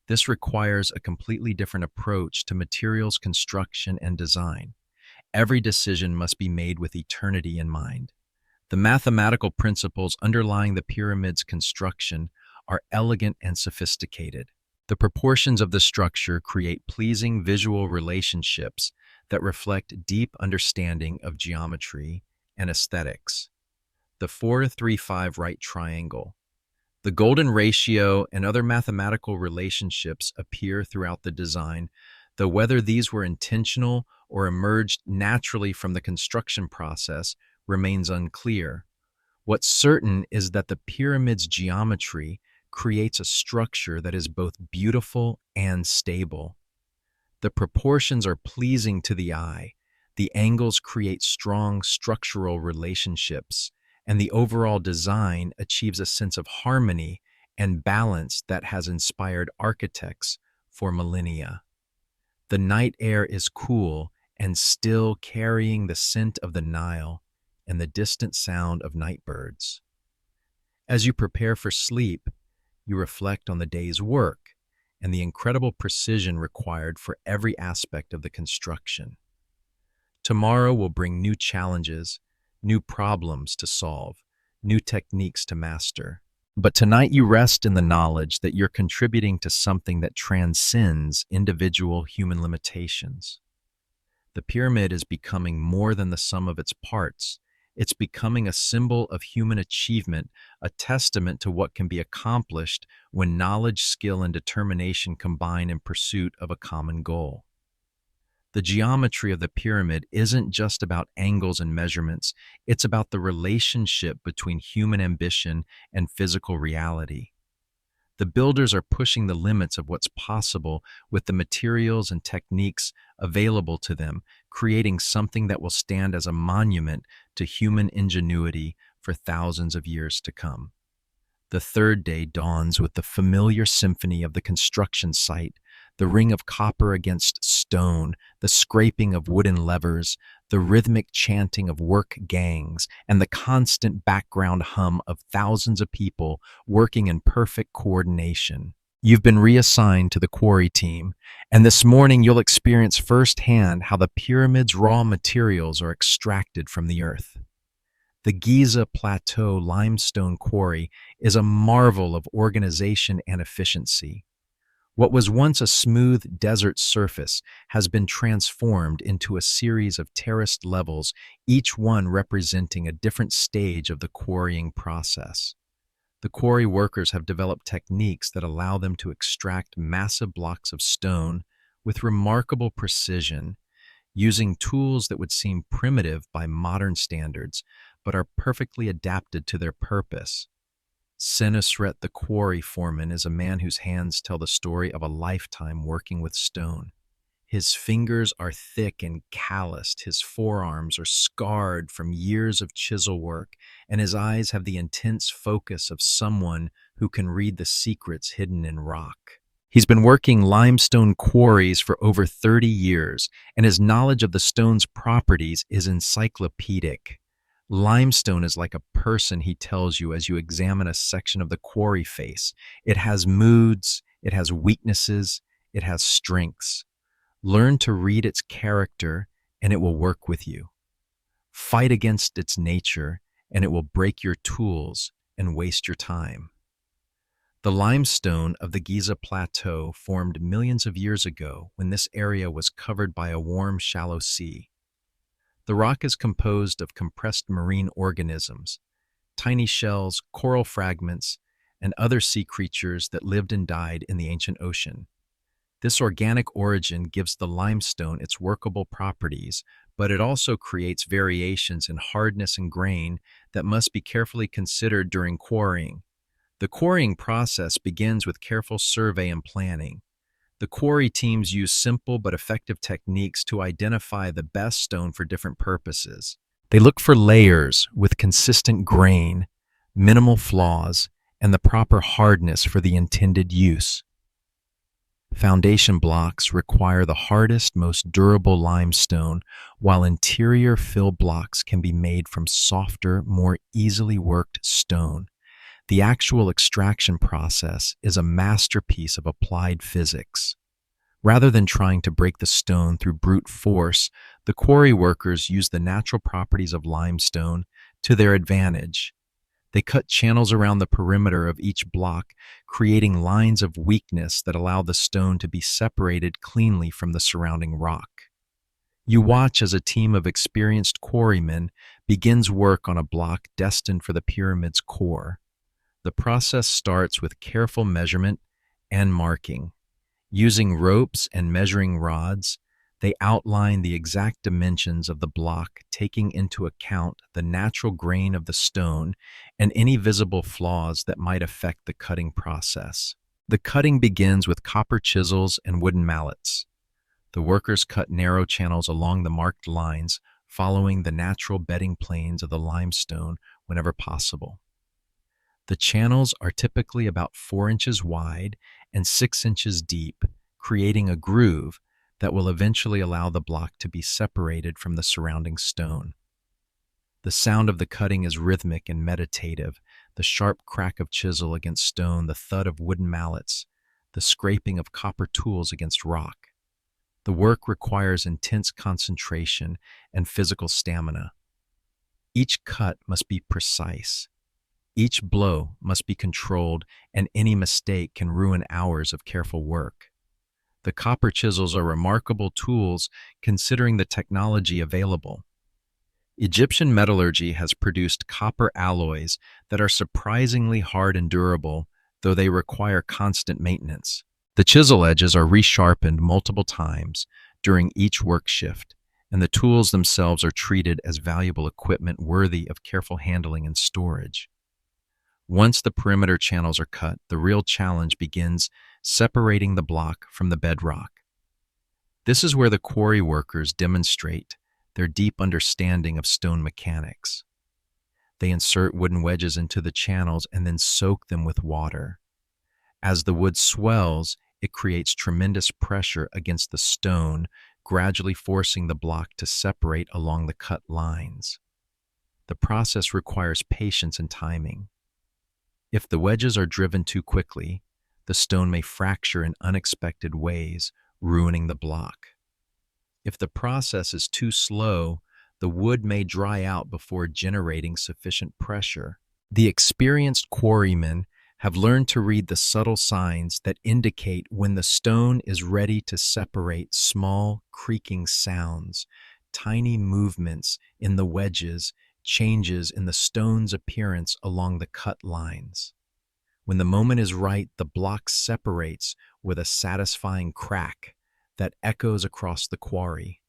This requires a completely different approach to materials construction and design. Every decision must be made with eternity in mind. The mathematical principles underlying the pyramid's construction are elegant and sophisticated. The proportions of the structure create pleasing visual relationships that reflect deep understanding of geometry and aesthetics. The 4-3-5 right triangle. The golden ratio and other mathematical relationships appear throughout the design, Though whether these were intentional or emerged naturally from the construction process remains unclear. What's certain is that the pyramid's geometry creates a structure that is both beautiful and stable. The proportions are pleasing to the eye, the angles create strong structural relationships, and the overall design achieves a sense of harmony and balance that has inspired architects for millennia. The night air is cool and still, carrying the scent of the Nile and the distant sound of night birds. As you prepare for sleep, you reflect on the day's work and the incredible precision required for every aspect of the construction. Tomorrow will bring new challenges, new problems to solve, new techniques to master. But tonight you rest in the knowledge that you're contributing to something that transcends individual human limitations. The pyramid is becoming more than the sum of its parts. It's becoming a symbol of human achievement, a testament to what can be accomplished when knowledge, skill, and determination combine in pursuit of a common goal. The geometry of the pyramid isn't just about angles and measurements, it's about the relationship between human ambition and physical reality. The builders are pushing the limits of what's possible with the materials and techniques available to them, creating something that will stand as a monument to human ingenuity for thousands of years to come. The third day dawns with the familiar symphony of the construction site, the ring of copper against stone, the scraping of wooden levers, the rhythmic chanting of work gangs, and the constant background hum of thousands of people working in perfect coordination. You've been reassigned to the quarry team, and this morning you'll experience firsthand how the pyramid's raw materials are extracted from the earth. The Giza Plateau limestone quarry is a marvel of organization and efficiency. What was once a smooth desert surface has been transformed into a series of terraced levels, each one representing a different stage of the quarrying process. The quarry workers have developed techniques that allow them to extract massive blocks of stone with remarkable precision, using tools that would seem primitive by modern standards, but are perfectly adapted to their purpose. Senusret, the quarry foreman, is a man whose hands tell the story of a lifetime working with stone. His fingers are thick and calloused, his forearms are scarred from years of chisel work, and his eyes have the intense focus of someone who can read the secrets hidden in rock. He's been working limestone quarries for over 30 years, and his knowledge of the stone's properties is encyclopedic. Limestone is like a person, he tells you as you examine a section of the quarry face. It has moods, it has weaknesses, it has strengths. Learn to read its character, and it will work with you. Fight against its nature, and it will break your tools and waste your time. The limestone of the Giza Plateau formed millions of years ago when this area was covered by a warm, shallow sea. The rock is composed of compressed marine organisms, tiny shells, coral fragments, and other sea creatures that lived and died in the ancient ocean. This organic origin gives the limestone its workable properties, but it also creates variations in hardness and grain that must be carefully considered during quarrying. The quarrying process begins with careful survey and planning. The quarry teams use simple but effective techniques to identify the best stone for different purposes. They look for layers with consistent grain, minimal flaws, and the proper hardness for the intended use. Foundation blocks require the hardest, most durable limestone, while interior fill blocks can be made from softer, more easily worked stone. The actual extraction process is a masterpiece of applied physics. Rather than trying to break the stone through brute force, the quarry workers use the natural properties of limestone to their advantage. They cut channels around the perimeter of each block, creating lines of weakness that allow the stone to be separated cleanly from the surrounding rock. You watch as a team of experienced quarrymen begins work on a block destined for the pyramid's core. The process starts with careful measurement and marking. Using ropes and measuring rods, they outline the exact dimensions of the block, taking into account the natural grain of the stone and any visible flaws that might affect the cutting process. The cutting begins with copper chisels and wooden mallets. The workers cut narrow channels along the marked lines, following the natural bedding planes of the limestone whenever possible. The channels are typically about 4 inches wide and 6 inches deep, creating a groove that will eventually allow the block to be separated from the surrounding stone. The sound of the cutting is rhythmic and meditative, the sharp crack of chisel against stone, the thud of wooden mallets, the scraping of copper tools against rock. The work requires intense concentration and physical stamina. Each cut must be precise. Each blow must be controlled, and any mistake can ruin hours of careful work. The copper chisels are remarkable tools considering the technology available. Egyptian metallurgy has produced copper alloys that are surprisingly hard and durable, though they require constant maintenance. The chisel edges are resharpened multiple times during each work shift, and the tools themselves are treated as valuable equipment worthy of careful handling and storage. Once the perimeter channels are cut, the real challenge begins, separating the block from the bedrock. This is where the quarry workers demonstrate their deep understanding of stone mechanics. They insert wooden wedges into the channels and then soak them with water. As the wood swells, it creates tremendous pressure against the stone, gradually forcing the block to separate along the cut lines. The process requires patience and timing. If the wedges are driven too quickly, the stone may fracture in unexpected ways, ruining the block. If the process is too slow, the wood may dry out before generating sufficient pressure. The experienced quarrymen have learned to read the subtle signs that indicate when the stone is ready to separate. Small, creaking sounds, tiny movements in the wedges, changes in the stone's appearance along the cut lines. When the moment is right, the block separates with a satisfying crack that echoes across the quarry.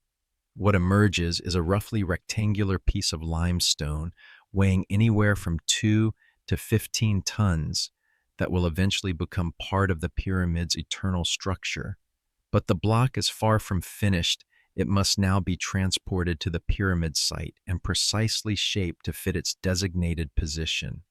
What emerges is a roughly rectangular piece of limestone weighing anywhere from 2 to 15 tons that will eventually become part of the pyramid's eternal structure. But the block is far from finished. It must now be transported to the pyramid site and precisely shaped to fit its designated position.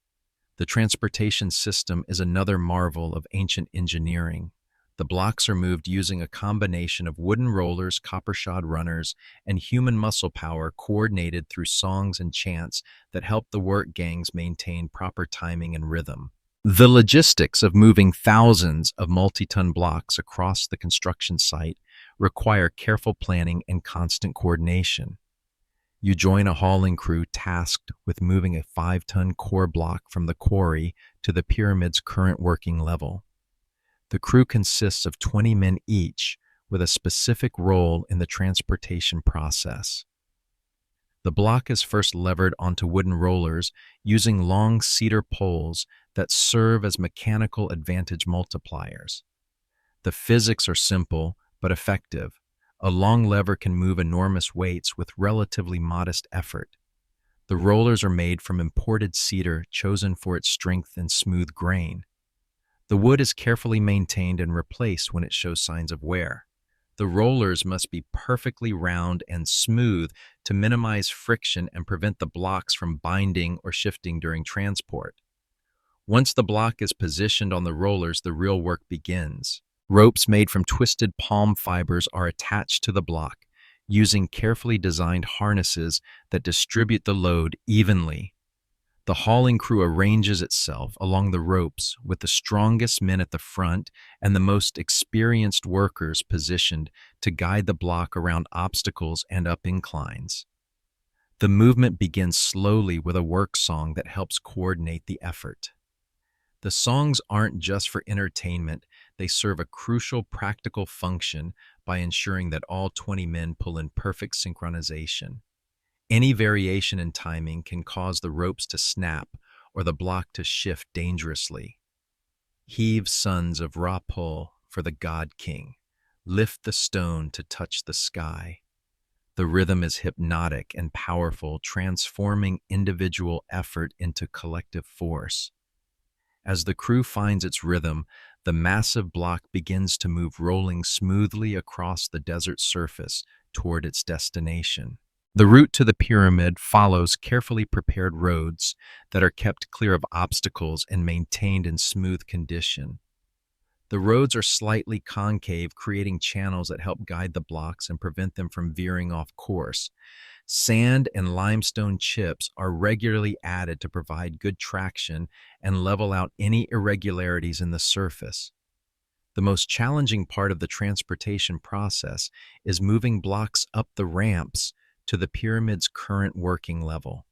The transportation system is another marvel of ancient engineering. The blocks are moved using a combination of wooden rollers, copper-shod runners, and human muscle power coordinated through songs and chants that help the work gangs maintain proper timing and rhythm. The logistics of moving thousands of multi-ton blocks across the construction site require careful planning and constant coordination. You join a hauling crew tasked with moving a 5-ton core block from the quarry to the pyramid's current working level. The crew consists of 20 men each, with a specific role in the transportation process. The block is first levered onto wooden rollers using long cedar poles that serve as mechanical advantage multipliers. The physics are simple but effective. A long lever can move enormous weights with relatively modest effort. The rollers are made from imported cedar chosen for its strength and smooth grain. The wood is carefully maintained and replaced when it shows signs of wear. The rollers must be perfectly round and smooth to minimize friction and prevent the blocks from binding or shifting during transport. Once the block is positioned on the rollers, the real work begins. Ropes made from twisted palm fibers are attached to the block, using carefully designed harnesses that distribute the load evenly. The hauling crew arranges itself along the ropes with the strongest men at the front and the most experienced workers positioned to guide the block around obstacles and up inclines. The movement begins slowly with a work song that helps coordinate the effort. The songs aren't just for entertainment, they serve a crucial practical function by ensuring that all 20 men pull in perfect synchronization. Any variation in timing can cause the ropes to snap or the block to shift dangerously. Heave, sons of Ra-Pul, for the God King. Lift the stone to touch the sky. The rhythm is hypnotic and powerful, transforming individual effort into collective force. As the crew finds its rhythm, the massive block begins to move, rolling smoothly across the desert surface toward its destination. The route to the pyramid follows carefully prepared roads that are kept clear of obstacles and maintained in smooth condition. The roads are slightly concave, creating channels that help guide the blocks and prevent them from veering off course. Sand and limestone chips are regularly added to provide good traction and level out any irregularities in the surface. The most challenging part of the transportation process is moving blocks up the ramps to the pyramid's current working level.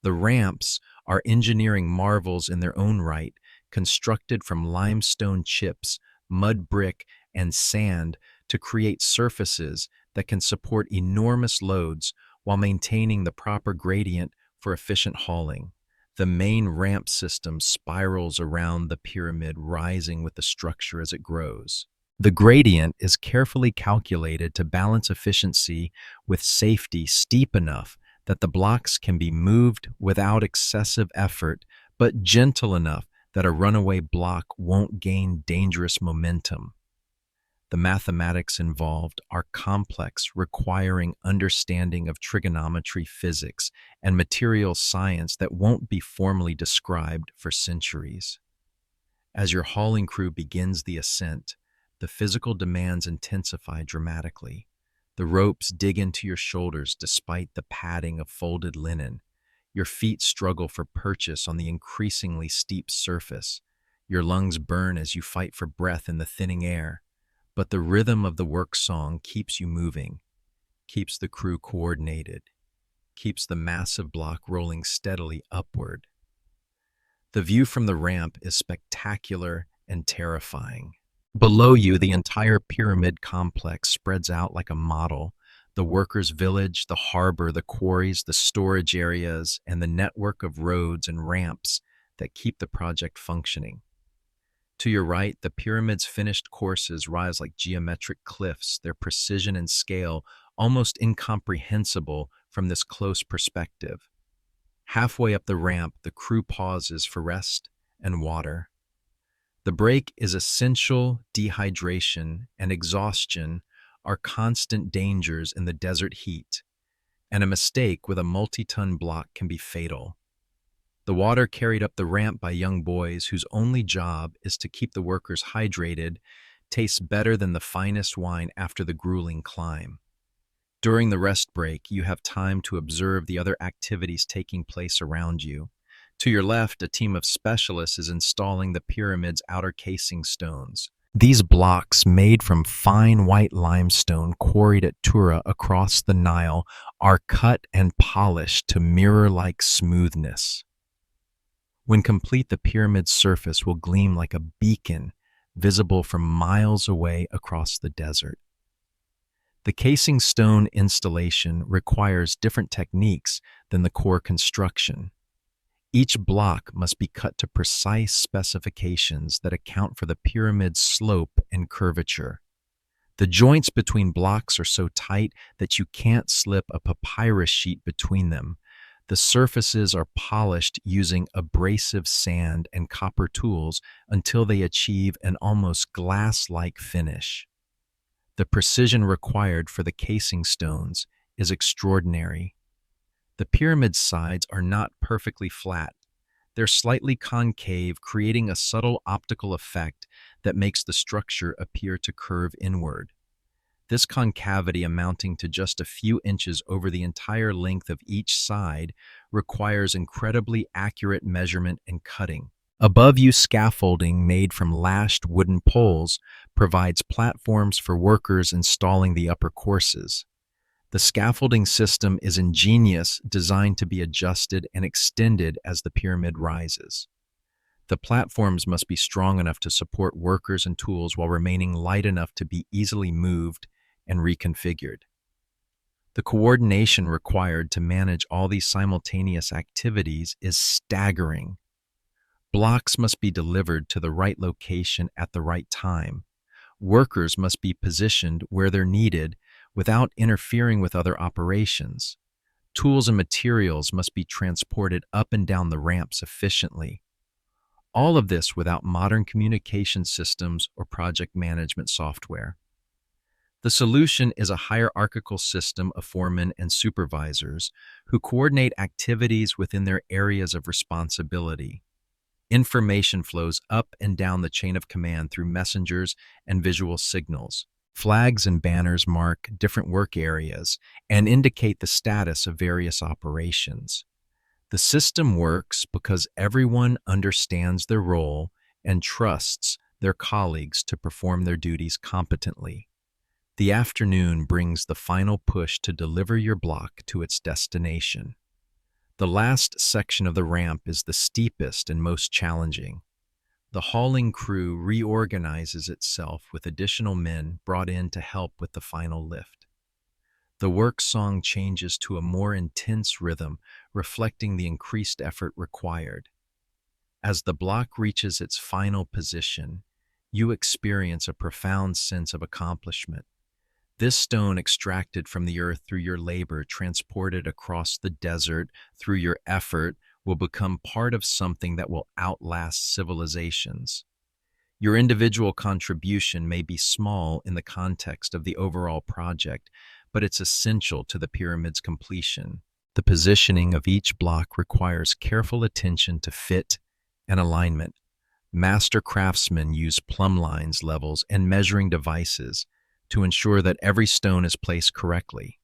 The ramps are engineering marvels in their own right, constructed from limestone chips, mud brick, and sand to create surfaces that can support enormous loads while maintaining the proper gradient for efficient hauling. The main ramp system spirals around the pyramid, rising with the structure as it grows. The gradient is carefully calculated to balance efficiency with safety, steep enough that the blocks can be moved without excessive effort, but gentle enough that a runaway block won't gain dangerous momentum. The mathematics involved are complex, requiring understanding of trigonometry, physics, and material science that won't be formally described for centuries. As your hauling crew begins the ascent, the physical demands intensify dramatically. The ropes dig into your shoulders despite the padding of folded linen. Your feet struggle for purchase on the increasingly steep surface. Your lungs burn as you fight for breath in the thinning air. But the rhythm of the work song keeps you moving, keeps the crew coordinated, keeps the massive block rolling steadily upward. The view from the ramp is spectacular and terrifying. Below you, the entire pyramid complex spreads out like a model. The workers' village, the harbor, the quarries, the storage areas, and the network of roads and ramps that keep the project functioning. To your right, the pyramid's finished courses rise like geometric cliffs, their precision and scale almost incomprehensible from this close perspective. Halfway up the ramp, the crew pauses for rest and water. The break is essential. Dehydration and exhaustion are constant dangers in the desert heat, and a mistake with a multi-ton block can be fatal. The water carried up the ramp by young boys whose only job is to keep the workers hydrated tastes better than the finest wine after the grueling climb. During the rest break, you have time to observe the other activities taking place around you. To your left, a team of specialists is installing the pyramid's outer casing stones. These blocks, made from fine white limestone quarried at Tura across the Nile, are cut and polished to mirror-like smoothness. When complete, the pyramid's surface will gleam like a beacon, visible from miles away across the desert. The casing stone installation requires different techniques than the core construction. Each block must be cut to precise specifications that account for the pyramid's slope and curvature. The joints between blocks are so tight that you can't slip a papyrus sheet between them. The surfaces are polished using abrasive sand and copper tools until they achieve an almost glass-like finish. The precision required for the casing stones is extraordinary. The pyramid's sides are not perfectly flat. They're slightly concave, creating a subtle optical effect that makes the structure appear to curve inward. This concavity, amounting to just a few inches over the entire length of each side, requires incredibly accurate measurement and cutting. Above you, scaffolding made from lashed wooden poles provides platforms for workers installing the upper courses. The scaffolding system is ingenious, designed to be adjusted and extended as the pyramid rises. The platforms must be strong enough to support workers and tools while remaining light enough to be easily moved and reconfigured. The coordination required to manage all these simultaneous activities is staggering. Blocks must be delivered to the right location at the right time. Workers must be positioned where they're needed without interfering with other operations. Tools and materials must be transported up and down the ramps efficiently. All of this without modern communication systems or project management software. The solution is a hierarchical system of foremen and supervisors who coordinate activities within their areas of responsibility. Information flows up and down the chain of command through messengers and visual signals. Flags and banners mark different work areas and indicate the status of various operations. The system works because everyone understands their role and trusts their colleagues to perform their duties competently. The afternoon brings the final push to deliver your block to its destination. The last section of the ramp is the steepest and most challenging. The hauling crew reorganizes itself with additional men brought in to help with the final lift. The work song changes to a more intense rhythm, reflecting the increased effort required. As the block reaches its final position, you experience a profound sense of accomplishment. This stone extracted from the earth through your labor, transported across the desert through your effort, will become part of something that will outlast civilizations. Your individual contribution may be small in the context of the overall project, but it's essential to the pyramid's completion. The positioning of each block requires careful attention to fit and alignment. Master craftsmen use plumb lines, levels, and measuring devices to ensure that every stone is placed correctly.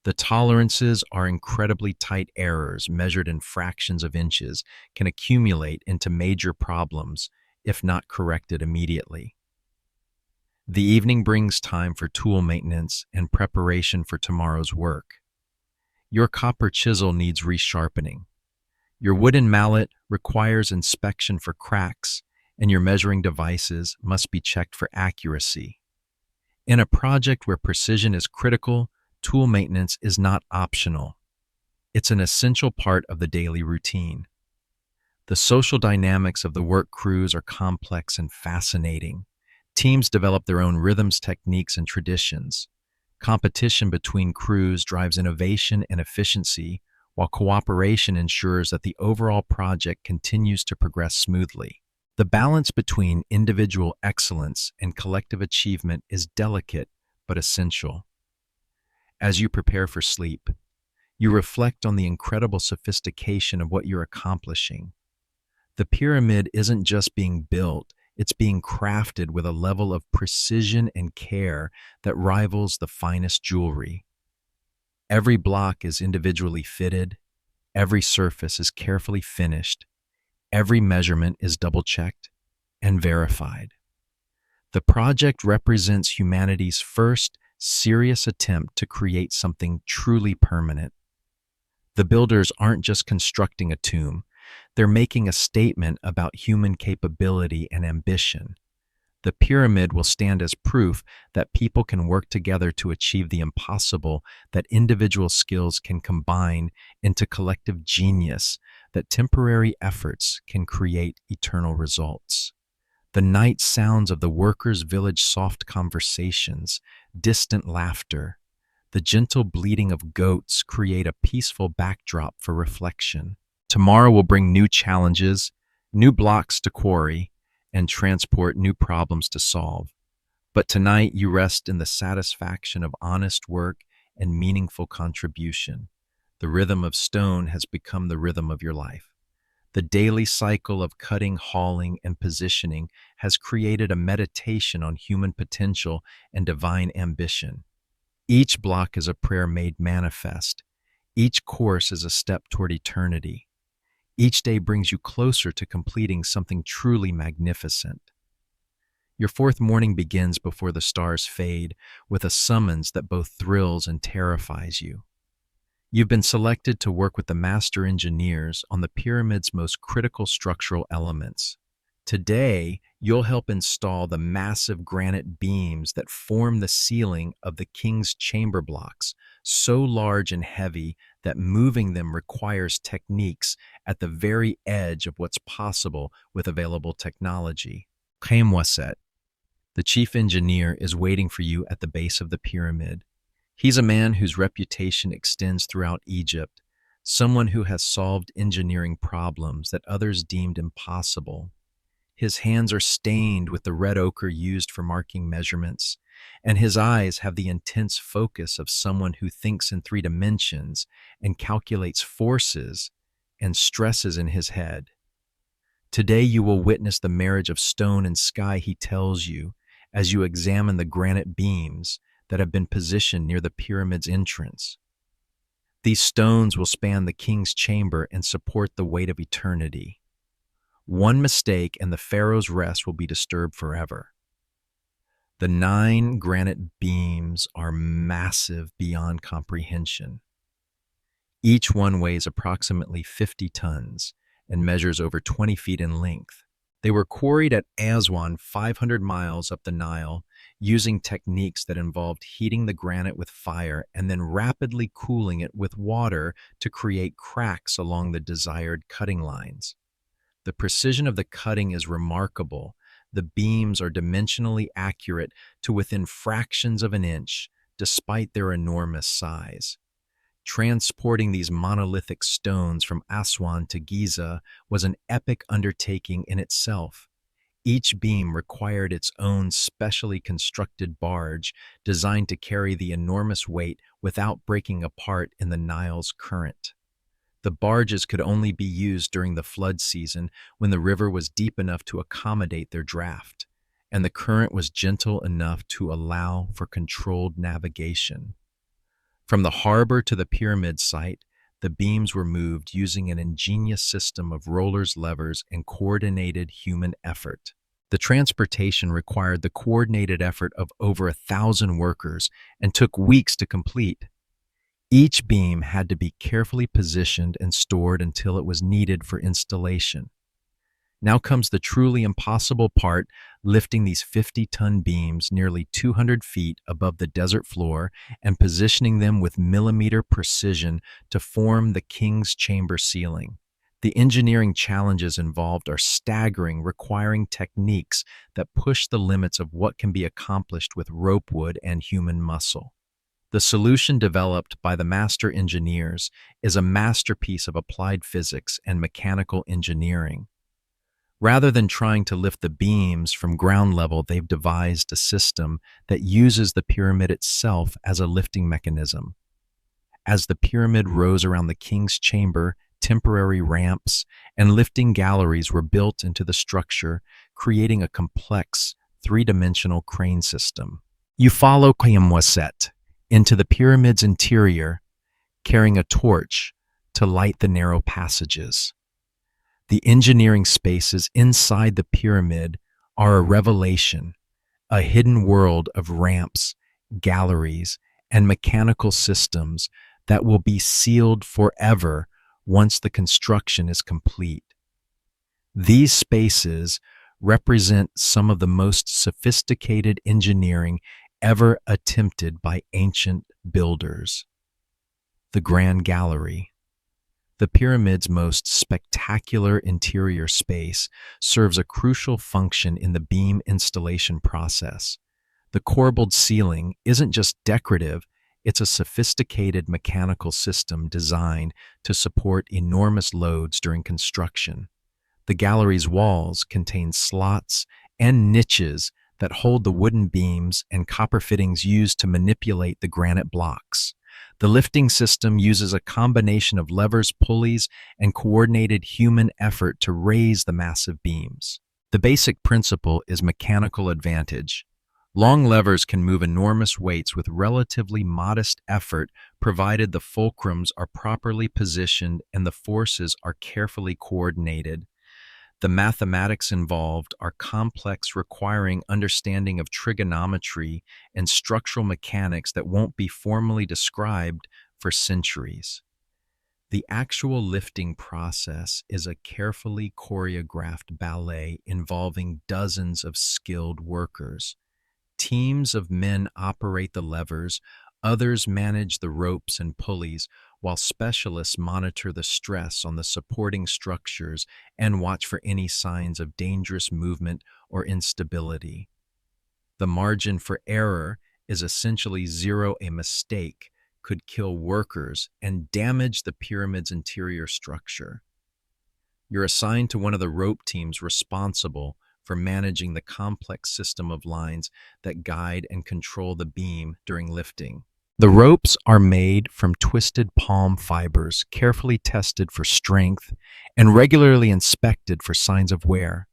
The tolerances are incredibly tight. Errors measured in fractions of inches can accumulate into major problems if not corrected immediately. The evening brings time for tool maintenance and preparation for tomorrow's work. Your copper chisel needs resharpening. Your wooden mallet requires inspection for cracks, and your measuring devices must be checked for accuracy. In a project where precision is critical, tool maintenance is not optional. It's an essential part of the daily routine. The social dynamics of the work crews are complex and fascinating. Teams develop their own rhythms, techniques, and traditions. Competition between crews drives innovation and efficiency, while cooperation ensures that the overall project continues to progress smoothly. The balance between individual excellence and collective achievement is delicate but essential. As you prepare for sleep, you reflect on the incredible sophistication of what you're accomplishing. The pyramid isn't just being built, it's being crafted with a level of precision and care that rivals the finest jewelry. Every block is individually fitted, every surface is carefully finished, every measurement is double-checked and verified. The project represents humanity's first serious attempt to create something truly permanent. The builders aren't just constructing a tomb, they're making a statement about human capability and ambition. The pyramid will stand as proof that people can work together to achieve the impossible, that individual skills can combine into collective genius, that temporary efforts can create eternal results. The night sounds of the workers' village, soft conversations, distant laughter, the gentle bleating of goats create a peaceful backdrop for reflection. Tomorrow will bring new challenges, new blocks to quarry, and transport new problems to solve. But tonight you rest in the satisfaction of honest work and meaningful contribution. The rhythm of stone has become the rhythm of your life. The daily cycle of cutting, hauling, and positioning has created a meditation on human potential and divine ambition. Each block is a prayer made manifest. Each course is a step toward eternity. Each day brings you closer to completing something truly magnificent. Your fourth morning begins before the stars fade, with a summons that both thrills and terrifies you. You've been selected to work with the master engineers on the pyramid's most critical structural elements. Today, you'll help install the massive granite beams that form the ceiling of the king's chamber blocks, so large and heavy that moving them requires techniques at the very edge of what's possible with available technology. Crémoiset. The chief engineer is waiting for you at the base of the pyramid. He's a man whose reputation extends throughout Egypt, someone who has solved engineering problems that others deemed impossible. His hands are stained with the red ochre used for marking measurements, and his eyes have the intense focus of someone who thinks in 3 dimensions and calculates forces and stresses in his head. Today you will witness the marriage of stone and sky, he tells you, as you examine the granite beams that have been positioned near the pyramid's entrance. These stones will span the king's chamber and support the weight of eternity. One mistake and the pharaoh's rest will be disturbed forever. The 9 granite beams are massive beyond comprehension. Each one weighs approximately 50 tons and measures over 20 feet in length. They were quarried at Aswan, 500 miles up the Nile, using techniques that involved heating the granite with fire and then rapidly cooling it with water to create cracks along the desired cutting lines. The precision of the cutting is remarkable. The beams are dimensionally accurate to within fractions of an inch, despite their enormous size. Transporting these monolithic stones from Aswan to Giza was an epic undertaking in itself. Each beam required its own specially constructed barge designed to carry the enormous weight without breaking apart in the Nile's current. The barges could only be used during the flood season when the river was deep enough to accommodate their draft, and the current was gentle enough to allow for controlled navigation. From the harbor to the pyramid site, the beams were moved using an ingenious system of rollers, levers, and coordinated human effort. The transportation required the coordinated effort of over 1,000 workers and took weeks to complete. Each beam had to be carefully positioned and stored until it was needed for installation. Now comes the truly impossible part, lifting these 50-ton beams nearly 200 feet above the desert floor and positioning them with millimeter precision to form the king's chamber ceiling. The engineering challenges involved are staggering, requiring techniques that push the limits of what can be accomplished with ropewood and human muscle. The solution developed by the master engineers is a masterpiece of applied physics and mechanical engineering. Rather than trying to lift the beams from ground level, they've devised a system that uses the pyramid itself as a lifting mechanism. As the pyramid rose around the king's chamber, temporary ramps and lifting galleries were built into the structure, creating a complex, 3-dimensional crane system. You follow Kayamwaset into the pyramid's interior, carrying a torch to light the narrow passages. The engineering spaces inside the pyramid are a revelation, a hidden world of ramps, galleries, and mechanical systems that will be sealed forever once the construction is complete. These spaces represent some of the most sophisticated engineering ever attempted by ancient builders. The Grand Gallery, the pyramid's most spectacular interior space, serves a crucial function in the beam installation process. The corbelled ceiling isn't just decorative, it's a sophisticated mechanical system designed to support enormous loads during construction. The gallery's walls contain slots and niches that hold the wooden beams and copper fittings used to manipulate the granite blocks. The lifting system uses a combination of levers, pulleys, and coordinated human effort to raise the massive beams. The basic principle is mechanical advantage. Long levers can move enormous weights with relatively modest effort, provided the fulcrums are properly positioned and the forces are carefully coordinated. The mathematics involved are complex, requiring understanding of trigonometry and structural mechanics that won't be formally described for centuries. The actual lifting process is a carefully choreographed ballet involving dozens of skilled workers. Teams of men operate the levers, others manage the ropes and pulleys, while specialists monitor the stress on the supporting structures and watch for any signs of dangerous movement or instability. The margin for error is essentially zero. A mistake could kill workers and damage the pyramid's interior structure. You're assigned to one of the rope teams responsible for managing the complex system of lines that guide and control the beam during lifting. The ropes are made from twisted palm fibers, carefully tested for strength and regularly inspected for signs of wear.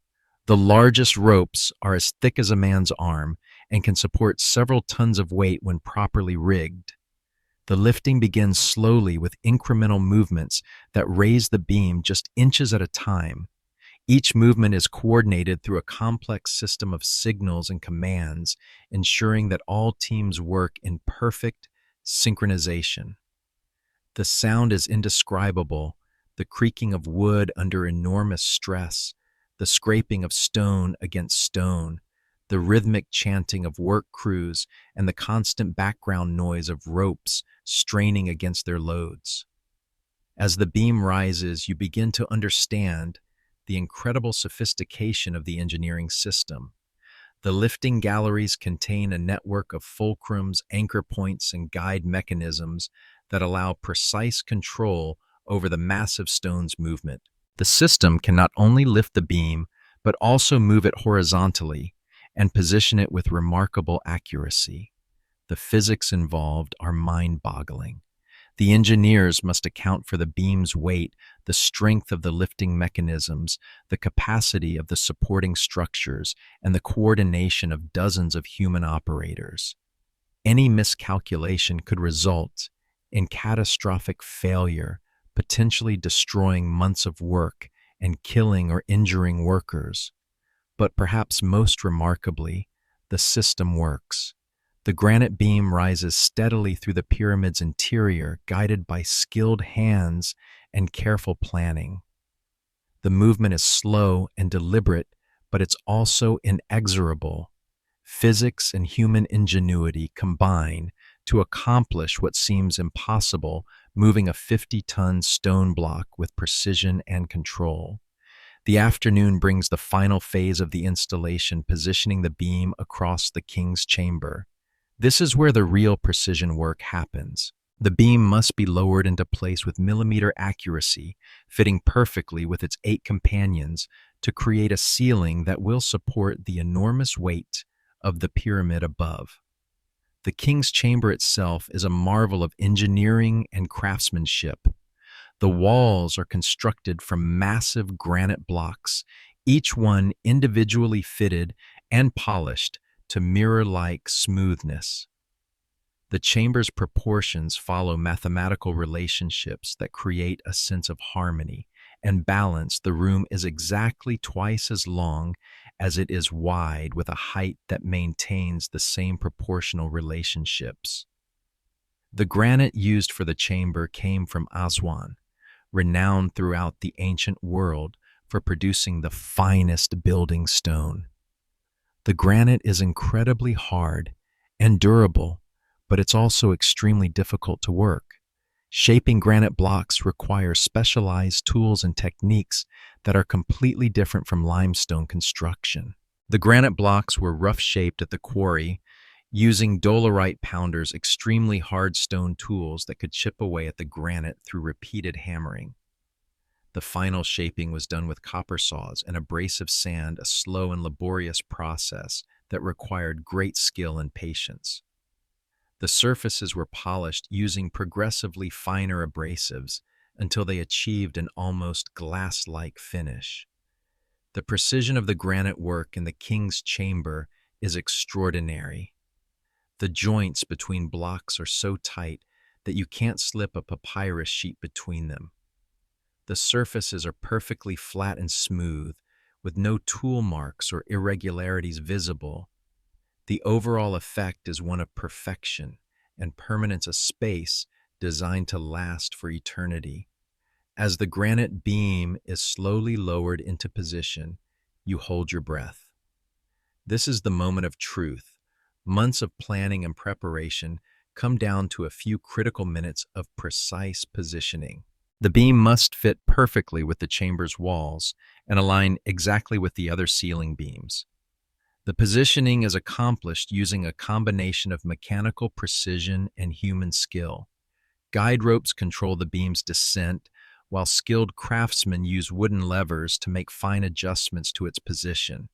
The largest ropes are as thick as a man's arm and can support several tons of weight when properly rigged. The lifting begins slowly with incremental movements that raise the beam just inches at a time. Each movement is coordinated through a complex system of signals and commands, ensuring that all teams work in perfect synchronization. The sound is indescribable, the creaking of wood under enormous stress, the scraping of stone against stone, the rhythmic chanting of work crews, and the constant background noise of ropes straining against their loads. As the beam rises, you begin to understand the incredible sophistication of the engineering system. The lifting galleries contain a network of fulcrums, anchor points, and guide mechanisms that allow precise control over the massive stone's movement. The system can not only lift the beam, but also move it horizontally and position it with remarkable accuracy. The physics involved are mind-boggling. The engineers must account for the beam's weight, the strength of the lifting mechanisms, the capacity of the supporting structures, and the coordination of dozens of human operators. Any miscalculation could result in catastrophic failure, potentially destroying months of work and killing or injuring workers. But perhaps most remarkably, the system works. The granite beam rises steadily through the pyramid's interior, guided by skilled hands and careful planning. The movement is slow and deliberate, but it's also inexorable. Physics and human ingenuity combine to accomplish what seems impossible, moving a 50-ton stone block with precision and control. The afternoon brings the final phase of the installation, positioning the beam across the king's chamber. This is where the real precision work happens. The beam must be lowered into place with millimeter accuracy, fitting perfectly with its 8 companions to create a ceiling that will support the enormous weight of the pyramid above. The king's chamber itself is a marvel of engineering and craftsmanship. The walls are constructed from massive granite blocks, each one individually fitted and polished to mirror-like smoothness. The chamber's proportions follow mathematical relationships that create a sense of harmony and balance. The room is exactly twice as long as it is wide, with a height that maintains the same proportional relationships. The granite used for the chamber came from Aswan, renowned throughout the ancient world for producing the finest building stone. The granite is incredibly hard and durable, but it's also extremely difficult to work. Shaping granite blocks requires specialized tools and techniques that are completely different from limestone construction. The granite blocks were rough-shaped at the quarry, using dolerite pounders, extremely hard stone tools that could chip away at the granite through repeated hammering. The final shaping was done with copper saws and abrasive sand, a slow and laborious process that required great skill and patience. The surfaces were polished using progressively finer abrasives until they achieved an almost glass-like finish. The precision of the granite work in the king's chamber is extraordinary. The joints between blocks are so tight that you can't slip a papyrus sheet between them. The surfaces are perfectly flat and smooth, with no tool marks or irregularities visible. The overall effect is one of perfection and permanence, a space designed to last for eternity. As the granite beam is slowly lowered into position, you hold your breath. This is the moment of truth. Months of planning and preparation come down to a few critical minutes of precise positioning. The beam must fit perfectly with the chamber's walls and align exactly with the other ceiling beams. The positioning is accomplished using a combination of mechanical precision and human skill. Guide ropes control the beam's descent, while skilled craftsmen use wooden levers to make fine adjustments to its position.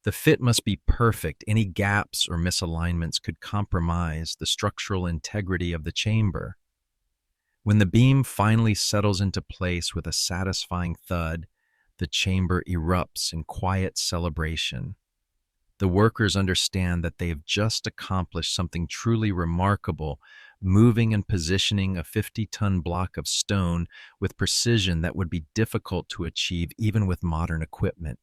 The fit must be perfect. Any gaps or misalignments could compromise the structural integrity of the chamber. When the beam finally settles into place with a satisfying thud, the chamber erupts in quiet celebration. The workers understand that they have just accomplished something truly remarkable, moving and positioning a 50-ton block of stone with precision that would be difficult to achieve even with modern equipment.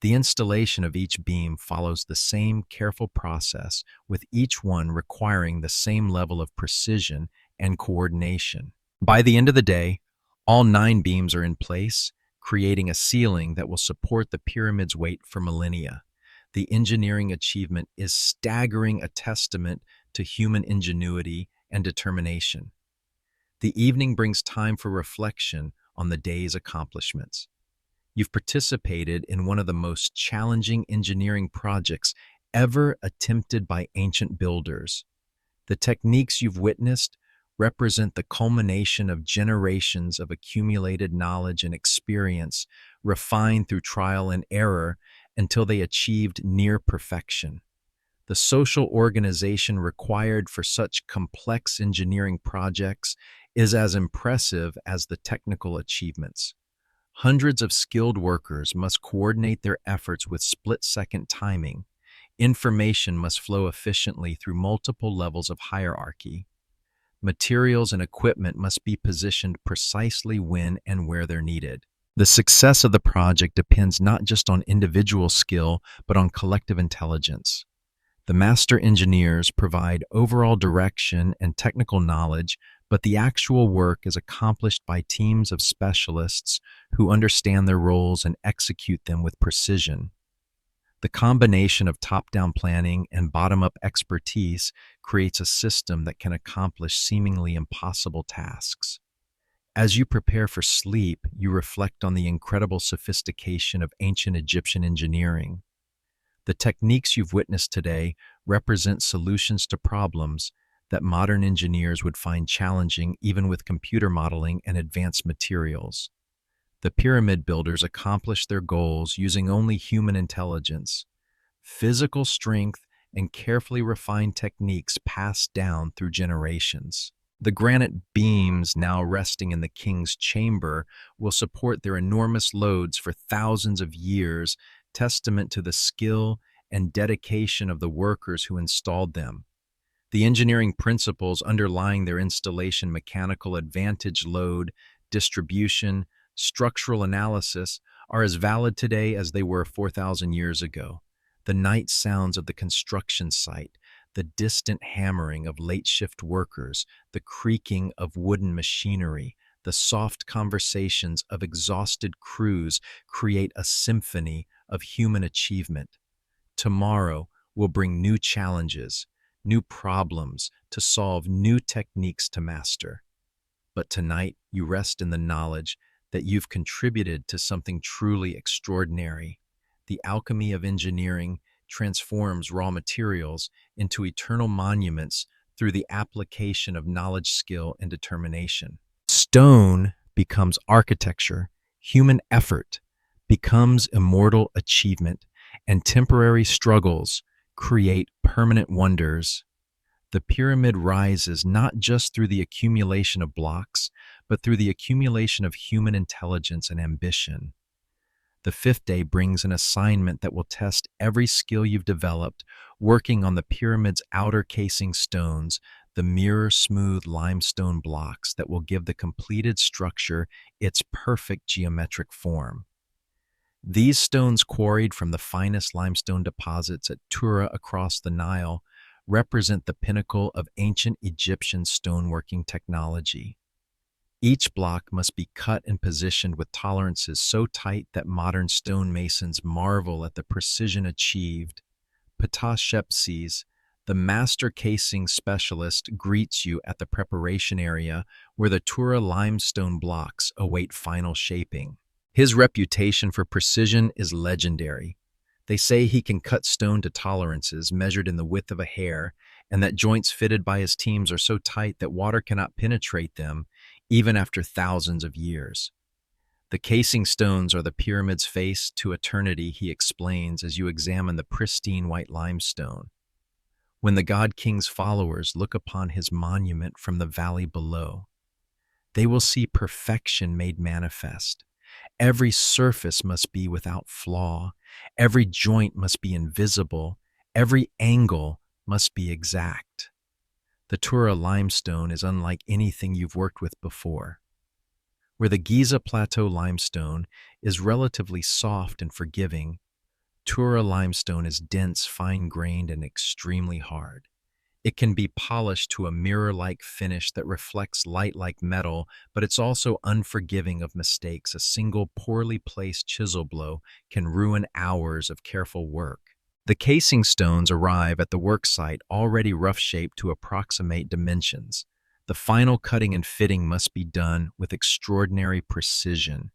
The installation of each beam follows the same careful process, with each one requiring the same level of precision and coordination. By the end of the day, all 9 beams are in place, creating a ceiling that will support the pyramid's weight for millennia. The engineering achievement is staggering, a testament to human ingenuity and determination. The evening brings time for reflection on the day's accomplishments. You've participated in one of the most challenging engineering projects ever attempted by ancient builders. The techniques you've witnessed represent the culmination of generations of accumulated knowledge and experience, refined through trial and error until they achieved near perfection. The social organization required for such complex engineering projects is as impressive as the technical achievements. Hundreds of skilled workers must coordinate their efforts with split-second timing. Information must flow efficiently through multiple levels of hierarchy. Materials and equipment must be positioned precisely when and where they're needed. The success of the project depends not just on individual skill, but on collective intelligence. The master engineers provide overall direction and technical knowledge, but the actual work is accomplished by teams of specialists who understand their roles and execute them with precision. The combination of top-down planning and bottom-up expertise creates a system that can accomplish seemingly impossible tasks. As you prepare for sleep, you reflect on the incredible sophistication of ancient Egyptian engineering. The techniques you've witnessed today represent solutions to problems that modern engineers would find challenging even with computer modeling and advanced materials. The pyramid builders accomplished their goals using only human intelligence, physical strength, and carefully refined techniques passed down through generations. The granite beams now resting in the king's chamber will support their enormous loads for thousands of years, testament to the skill and dedication of the workers who installed them. The engineering principles underlying their installation, mechanical advantage, load, distribution, structural analysis, are as valid today as they were 4,000 years ago. The night sounds of the construction site, the distant hammering of late-shift workers, the creaking of wooden machinery, the soft conversations of exhausted crews create a symphony of human achievement. Tomorrow will bring new challenges, new problems to solve, new techniques to master. But tonight, you rest in the knowledge that you've contributed to something truly extraordinary. The alchemy of engineering transforms raw materials into eternal monuments through the application of knowledge, skill, and determination. Stone becomes architecture, human effort becomes immortal achievement, and temporary struggles create permanent wonders. The pyramid rises not just through the accumulation of blocks, but through the accumulation of human intelligence and ambition. The 5th day brings an assignment that will test every skill you've developed, working on the pyramid's outer casing stones, the mirror-smooth limestone blocks that will give the completed structure its perfect geometric form. These stones, quarried from the finest limestone deposits at Tura across the Nile, represent the pinnacle of ancient Egyptian stoneworking technology. Each block must be cut and positioned with tolerances so tight that modern stonemasons marvel at the precision achieved. Ptah, the master casing specialist, greets you at the preparation area where the Tura limestone blocks await final shaping. His reputation for precision is legendary. They say he can cut stone to tolerances measured in the width of a hair, and that joints fitted by his teams are so tight that water cannot penetrate them, even after thousands of years. The casing stones are the pyramid's face to eternity, he explains as you examine the pristine white limestone. When the God King's followers look upon his monument from the valley below, they will see perfection made manifest. Every surface must be without flaw. Every joint must be invisible. Every angle must be exact. The Tura limestone is unlike anything you've worked with before. Where the Giza Plateau limestone is relatively soft and forgiving, Tura limestone is dense, fine-grained, and extremely hard. It can be polished to a mirror-like finish that reflects light like metal, but it's also unforgiving of mistakes. A single poorly placed chisel blow can ruin hours of careful work. The casing stones arrive at the work site already rough-shaped to approximate dimensions. The final cutting and fitting must be done with extraordinary precision,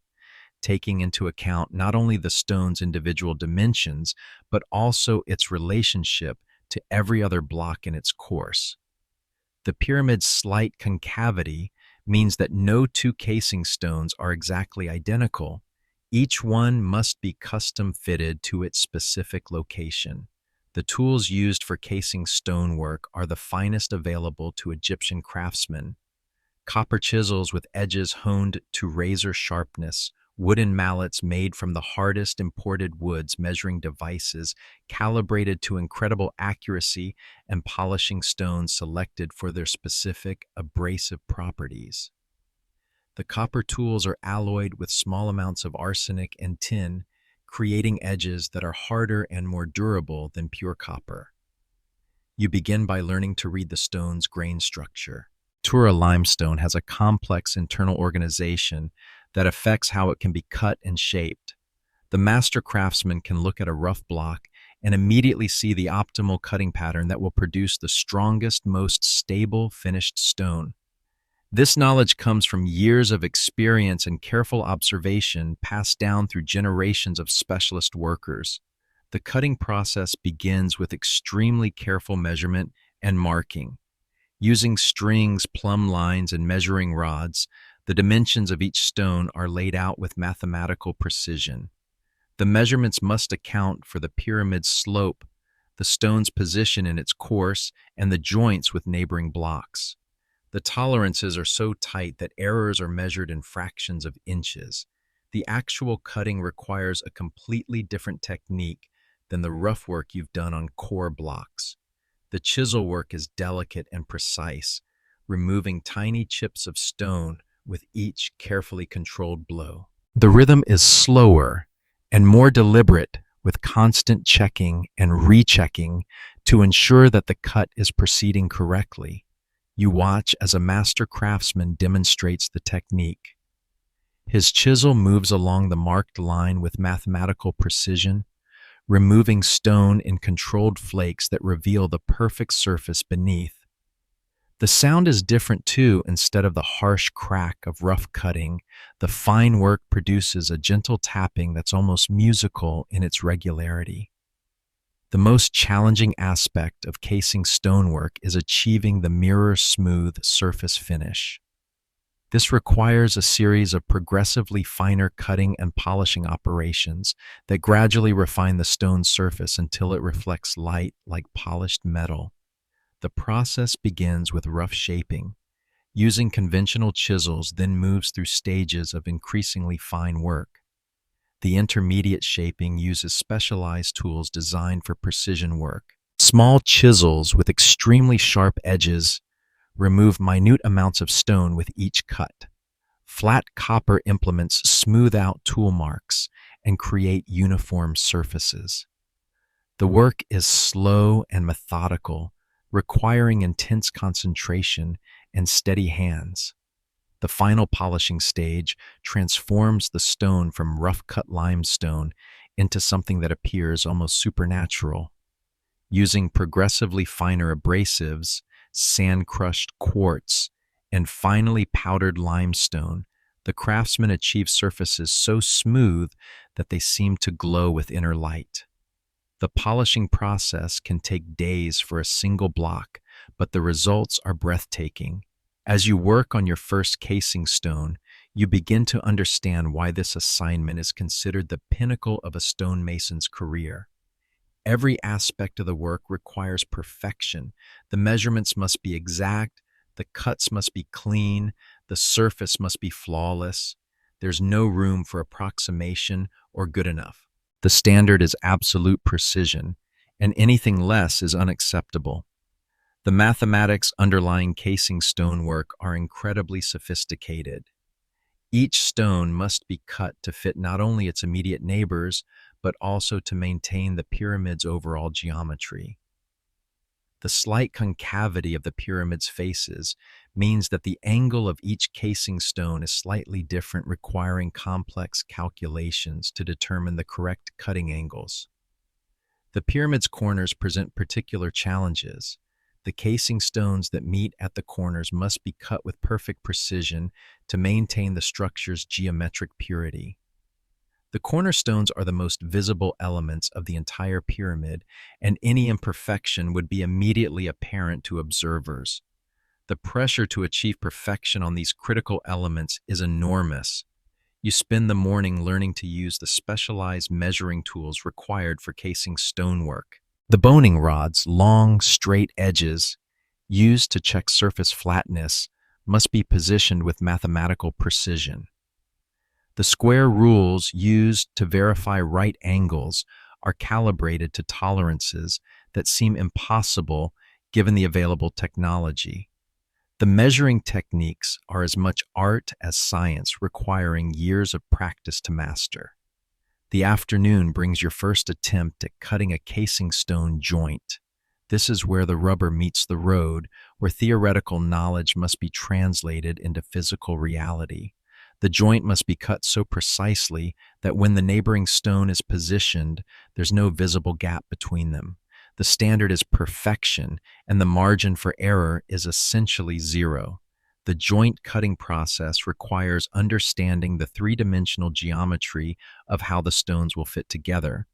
taking into account not only the stone's individual dimensions, but also its relationship to every other block in its course. The pyramid's slight concavity means that no two casing stones are exactly identical. Each one must be custom fitted to its specific location. The tools used for casing stonework are the finest available to Egyptian craftsmen. Copper chisels with edges honed to razor sharpness, wooden mallets made from the hardest imported woods, measuring devices calibrated to incredible accuracy, and polishing stones selected for their specific abrasive properties. The copper tools are alloyed with small amounts of arsenic and tin, creating edges that are harder and more durable than pure copper. You begin by learning to read the stone's grain structure. Tura limestone has a complex internal organization that affects how it can be cut and shaped. The master craftsman can look at a rough block and immediately see the optimal cutting pattern that will produce the strongest, most stable finished stone. This knowledge comes from years of experience and careful observation passed down through generations of specialist workers. The cutting process begins with extremely careful measurement and marking. Using strings, plumb lines, and measuring rods, the dimensions of each stone are laid out with mathematical precision. The measurements must account for the pyramid's slope, the stone's position in its course, and the joints with neighboring blocks. The tolerances are so tight that errors are measured in fractions of inches. The actual cutting requires a completely different technique than the rough work you've done on core blocks. The chisel work is delicate and precise, removing tiny chips of stone with each carefully controlled blow. The rhythm is slower and more deliberate, with constant checking and rechecking to ensure that the cut is proceeding correctly. You watch as a master craftsman demonstrates the technique. His chisel moves along the marked line with mathematical precision, removing stone in controlled flakes that reveal the perfect surface beneath. The sound is different too. Instead of the harsh crack of rough cutting, the fine work produces a gentle tapping that's almost musical in its regularity. The most challenging aspect of casing stonework is achieving the mirror-smooth surface finish. This requires a series of progressively finer cutting and polishing operations that gradually refine the stone's surface until it reflects light like polished metal. The process begins with rough shaping. Using conventional chisels, then moves through stages of increasingly fine work. The intermediate shaping uses specialized tools designed for precision work. Small chisels with extremely sharp edges remove minute amounts of stone with each cut. Flat copper implements smooth out tool marks and create uniform surfaces. The work is slow and methodical, requiring intense concentration and steady hands. The final polishing stage transforms the stone from rough-cut limestone into something that appears almost supernatural. Using progressively finer abrasives, sand-crushed quartz, and finely powdered limestone, the craftsman achieves surfaces so smooth that they seem to glow with inner light. The polishing process can take days for a single block, but the results are breathtaking. As you work on your first casing stone, you begin to understand why this assignment is considered the pinnacle of a stonemason's career. Every aspect of the work requires perfection. The measurements must be exact, the cuts must be clean, the surface must be flawless. There's no room for approximation or good enough. The standard is absolute precision, and anything less is unacceptable. The mathematics underlying casing stonework are incredibly sophisticated. Each stone must be cut to fit not only its immediate neighbors, but also to maintain the pyramid's overall geometry. The slight concavity of the pyramid's faces means that the angle of each casing stone is slightly different, requiring complex calculations to determine the correct cutting angles. The pyramid's corners present particular challenges. The casing stones that meet at the corners must be cut with perfect precision to maintain the structure's geometric purity. The cornerstones are the most visible elements of the entire pyramid, and any imperfection would be immediately apparent to observers. The pressure to achieve perfection on these critical elements is enormous. You spend the morning learning to use the specialized measuring tools required for casing stonework. The boning rods, long, straight edges, used to check surface flatness, must be positioned with mathematical precision. The square rules used to verify right angles are calibrated to tolerances that seem impossible given the available technology. The measuring techniques are as much art as science, requiring years of practice to master. The afternoon brings your first attempt at cutting a casing stone joint. This is where the rubber meets the road, where theoretical knowledge must be translated into physical reality. The joint must be cut so precisely that when the neighboring stone is positioned, there's no visible gap between them. The standard is perfection, and the margin for error is essentially zero. The joint cutting process requires understanding the three-dimensional geometry of how the stones will fit together.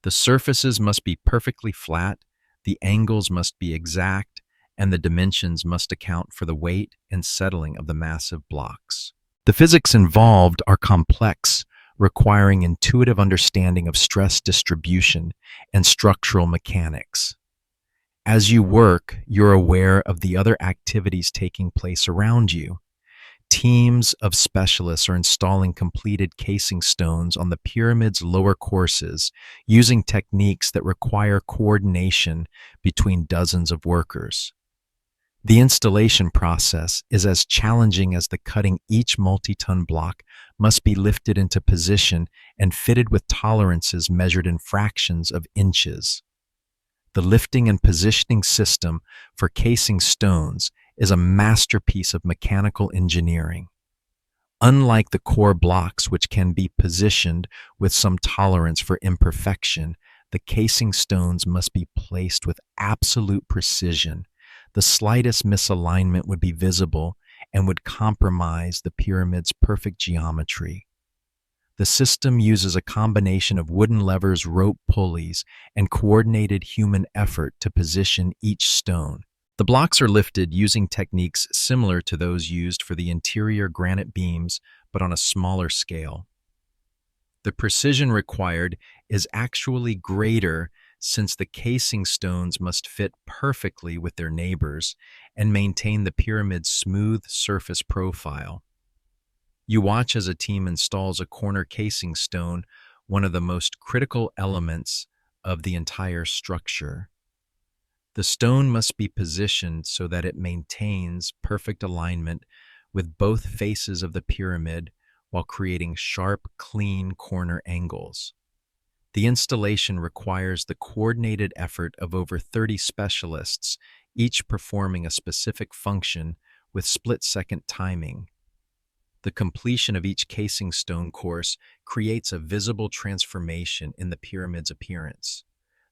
The surfaces must be perfectly flat, the angles must be exact, and the dimensions must account for the weight and settling of the massive blocks. The physics involved are complex, requiring intuitive understanding of stress distribution and structural mechanics. As you work, you're aware of the other activities taking place around you. Teams of specialists are installing completed casing stones on the pyramid's lower courses using techniques that require coordination between dozens of workers. The installation process is as challenging as the cutting. Each multi-ton block must be lifted into position and fitted with tolerances measured in fractions of inches. The lifting and positioning system for casing stones is a masterpiece of mechanical engineering. Unlike the core blocks, which can be positioned with some tolerance for imperfection, the casing stones must be placed with absolute precision. The slightest misalignment would be visible and would compromise the pyramid's perfect geometry. The system uses a combination of wooden levers, rope pulleys, and coordinated human effort to position each stone. The blocks are lifted using techniques similar to those used for the interior granite beams, but on a smaller scale. The precision required is actually greater since the casing stones must fit perfectly with their neighbors and maintain the pyramid's smooth surface profile. You watch as a team installs a corner casing stone, one of the most critical elements of the entire structure. The stone must be positioned so that it maintains perfect alignment with both faces of the pyramid while creating sharp, clean corner angles. The installation requires the coordinated effort of over 30 specialists, each performing a specific function with split-second timing. The completion of each casing stone course creates a visible transformation in the pyramid's appearance.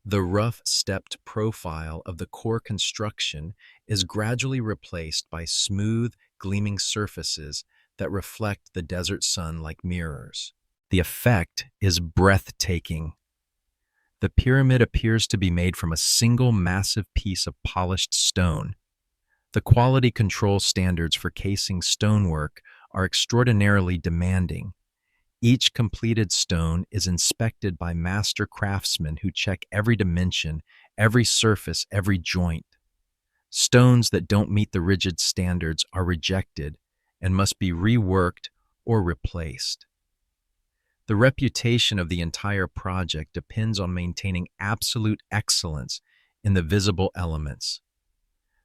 The rough, stepped profile of the core construction is gradually replaced by smooth, gleaming surfaces that reflect the desert sun like mirrors. The effect is breathtaking. The pyramid appears to be made from a single massive piece of polished stone. The quality control standards for casing stonework are extraordinarily demanding. Each completed stone is inspected by master craftsmen who check every dimension, every surface, every joint. Stones that don't meet the rigid standards are rejected and must be reworked or replaced. The reputation of the entire project depends on maintaining absolute excellence in the visible elements.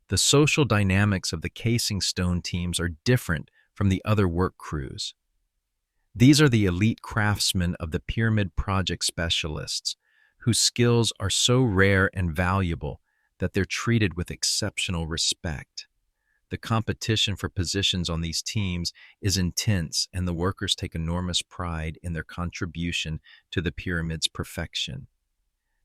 The social dynamics of the casing stone teams are different from the other work crews. These are the elite craftsmen of the pyramid project specialists, whose skills are so rare and valuable that they're treated with exceptional respect. The competition for positions on these teams is intense, and the workers take enormous pride in their contribution to the pyramid's perfection.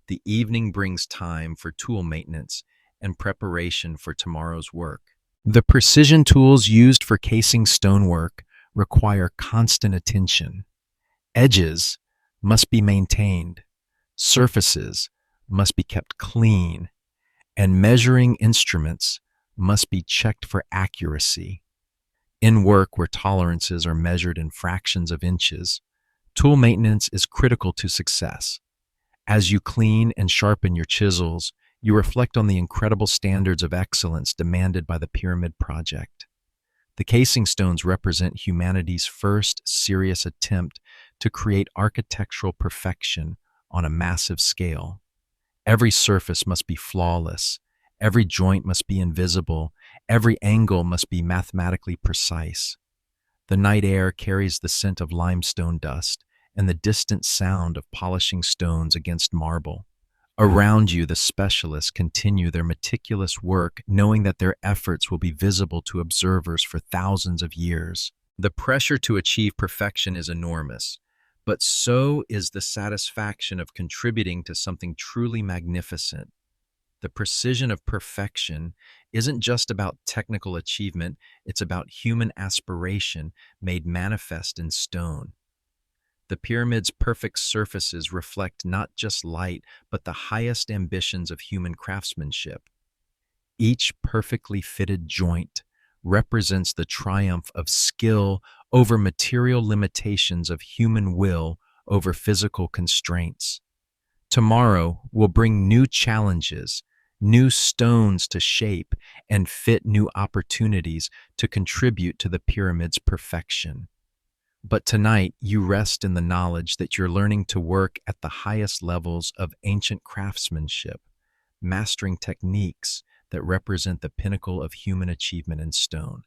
The evening brings time for tool maintenance and preparation for tomorrow's work. The precision tools used for casing stonework require constant attention. Edges must be maintained, surfaces must be kept clean, and measuring instruments must be checked for accuracy. In work where tolerances are measured in fractions of inches, tool maintenance is critical to success. As you clean and sharpen your chisels, you reflect on the incredible standards of excellence demanded by the pyramid project. The casing stones represent humanity's first serious attempt to create architectural perfection on a massive scale. Every surface must be flawless, every joint must be invisible, every angle must be mathematically precise. The night air carries the scent of limestone dust and the distant sound of polishing stones against marble. Around you, the specialists continue their meticulous work, knowing that their efforts will be visible to observers for thousands of years. The pressure to achieve perfection is enormous, but so is the satisfaction of contributing to something truly magnificent. The precision of perfection isn't just about technical achievement, it's about human aspiration made manifest in stone. The pyramid's perfect surfaces reflect not just light, but the highest ambitions of human craftsmanship. Each perfectly fitted joint represents the triumph of skill over material limitations, of human will over physical constraints. Tomorrow will bring new challenges, new stones to shape, and fit new opportunities to contribute to the pyramid's perfection. But tonight, you rest in the knowledge that you're learning to work at the highest levels of ancient craftsmanship, mastering techniques that represent the pinnacle of human achievement in stone.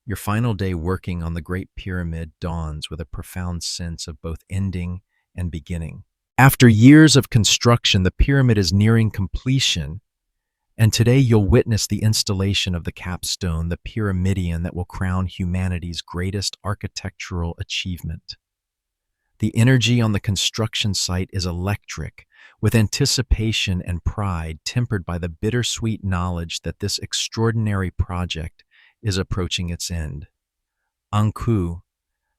Your final day working on the Great Pyramid dawns with a profound sense of both ending and beginning. After years of construction, the pyramid is nearing completion, and today you'll witness the installation of the capstone, the pyramidion that will crown humanity's greatest architectural achievement. The energy on the construction site is electric, with anticipation and pride tempered by the bittersweet knowledge that this extraordinary project is approaching its end. Anku,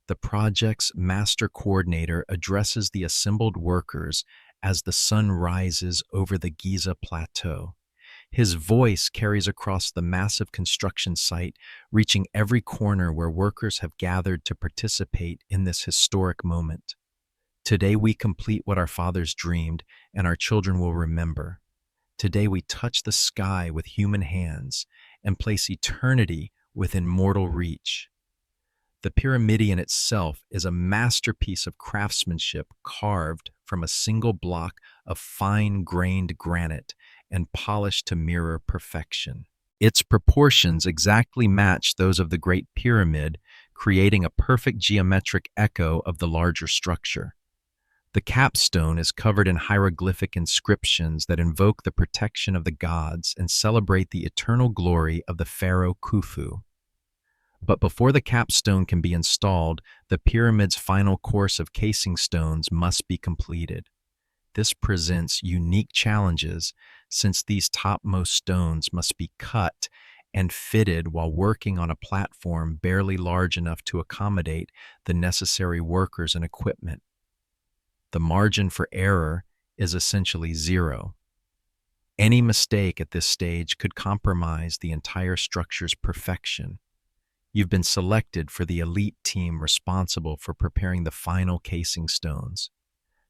the project's master coordinator, addresses the assembled workers as the sun rises over the Giza plateau. His voice carries across the massive construction site, reaching every corner where workers have gathered to participate in this historic moment. Today we complete what our fathers dreamed, and our children will remember. Today we touch the sky with human hands and place eternity within mortal reach. The pyramidion itself is a masterpiece of craftsmanship carved from a single block of fine-grained granite and polished to mirror perfection. Its proportions exactly match those of the Great Pyramid, creating a perfect geometric echo of the larger structure. The capstone is covered in hieroglyphic inscriptions that invoke the protection of the gods and celebrate the eternal glory of the pharaoh Khufu. But before the capstone can be installed, the pyramid's final course of casing stones must be completed. This presents unique challenges, since these topmost stones must be cut and fitted while working on a platform barely large enough to accommodate the necessary workers and equipment. The margin for error is essentially zero. Any mistake at this stage could compromise the entire structure's perfection. You've been selected for the elite team responsible for preparing the final casing stones.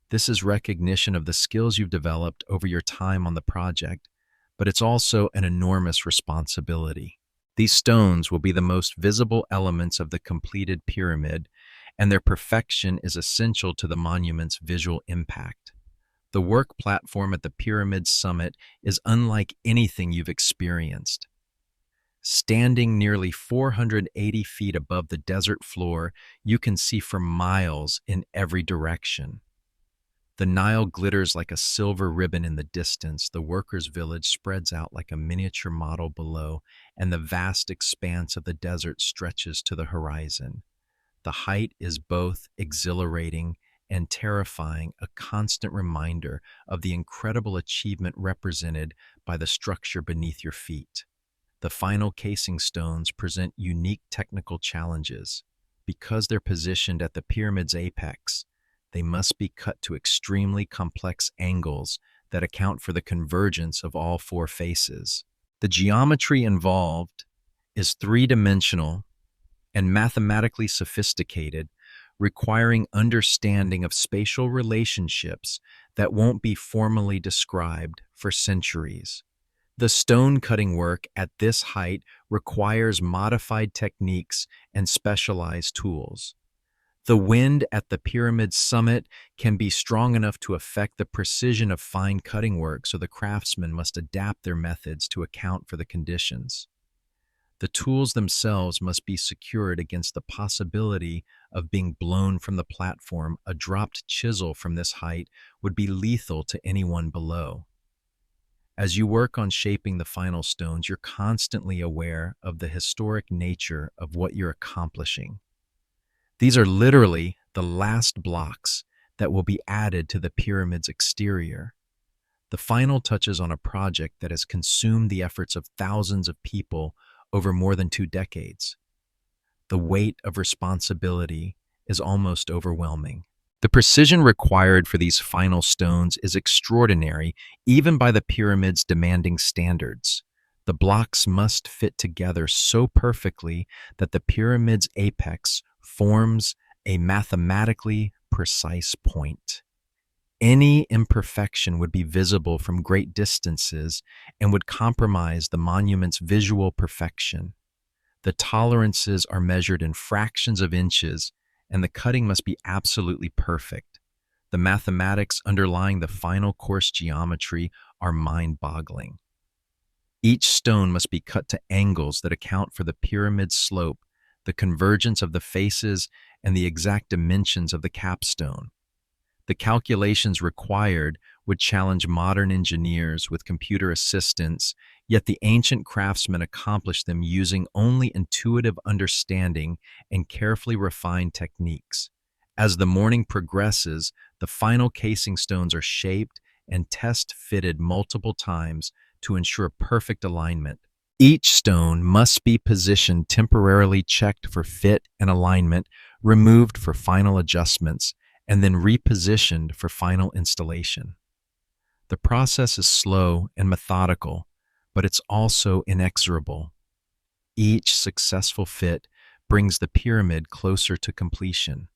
This is recognition of the skills you've developed over your time on the project, but it's also an enormous responsibility. These stones will be the most visible elements of the completed pyramid, and their perfection is essential to the monument's visual impact. The work platform at the pyramid's summit is unlike anything you've experienced. Standing nearly 480 feet above the desert floor, you can see for miles in every direction. The Nile glitters like a silver ribbon in the distance, the workers' village spreads out like a miniature model below, and the vast expanse of the desert stretches to the horizon. The height is both exhilarating and terrifying, a constant reminder of the incredible achievement represented by the structure beneath your feet. The final casing stones present unique technical challenges. Because they're positioned at the pyramid's apex, they must be cut to extremely complex angles that account for the convergence of all four faces. The geometry involved is three-dimensional and mathematically sophisticated, requiring understanding of spatial relationships that won't be formally described for centuries. The stone cutting work at this height requires modified techniques and specialized tools. The wind at the pyramid's summit can be strong enough to affect the precision of fine cutting work, so the craftsmen must adapt their methods to account for the conditions. The tools themselves must be secured against the possibility of being blown from the platform. A dropped chisel from this height would be lethal to anyone below. As you work on shaping the final stones, you're constantly aware of the historic nature of what you're accomplishing. These are literally the last blocks that will be added to the pyramid's exterior. The final touches on a project that has consumed the efforts of thousands of people over more than 2 decades. The weight of responsibility is almost overwhelming. The precision required for these final stones is extraordinary, even by the pyramid's demanding standards. The blocks must fit together so perfectly that the pyramid's apex forms a mathematically precise point. Any imperfection would be visible from great distances and would compromise the monument's visual perfection. The tolerances are measured in fractions of inches, and the cutting must be absolutely perfect. The mathematics underlying the final course geometry are mind-boggling. Each stone must be cut to angles that account for the pyramid's slope, the convergence of the faces, and the exact dimensions of the capstone. The calculations required would challenge modern engineers with computer assistance, yet the ancient craftsmen accomplished them using only intuitive understanding and carefully refined techniques. As the morning progresses, the final casing stones are shaped and test-fitted multiple times to ensure perfect alignment. Each stone must be positioned temporarily, checked for fit and alignment, removed for final adjustments, and then repositioned for final installation. The process is slow and methodical, but it's also inexorable. Each successful fit brings the pyramid closer to completion.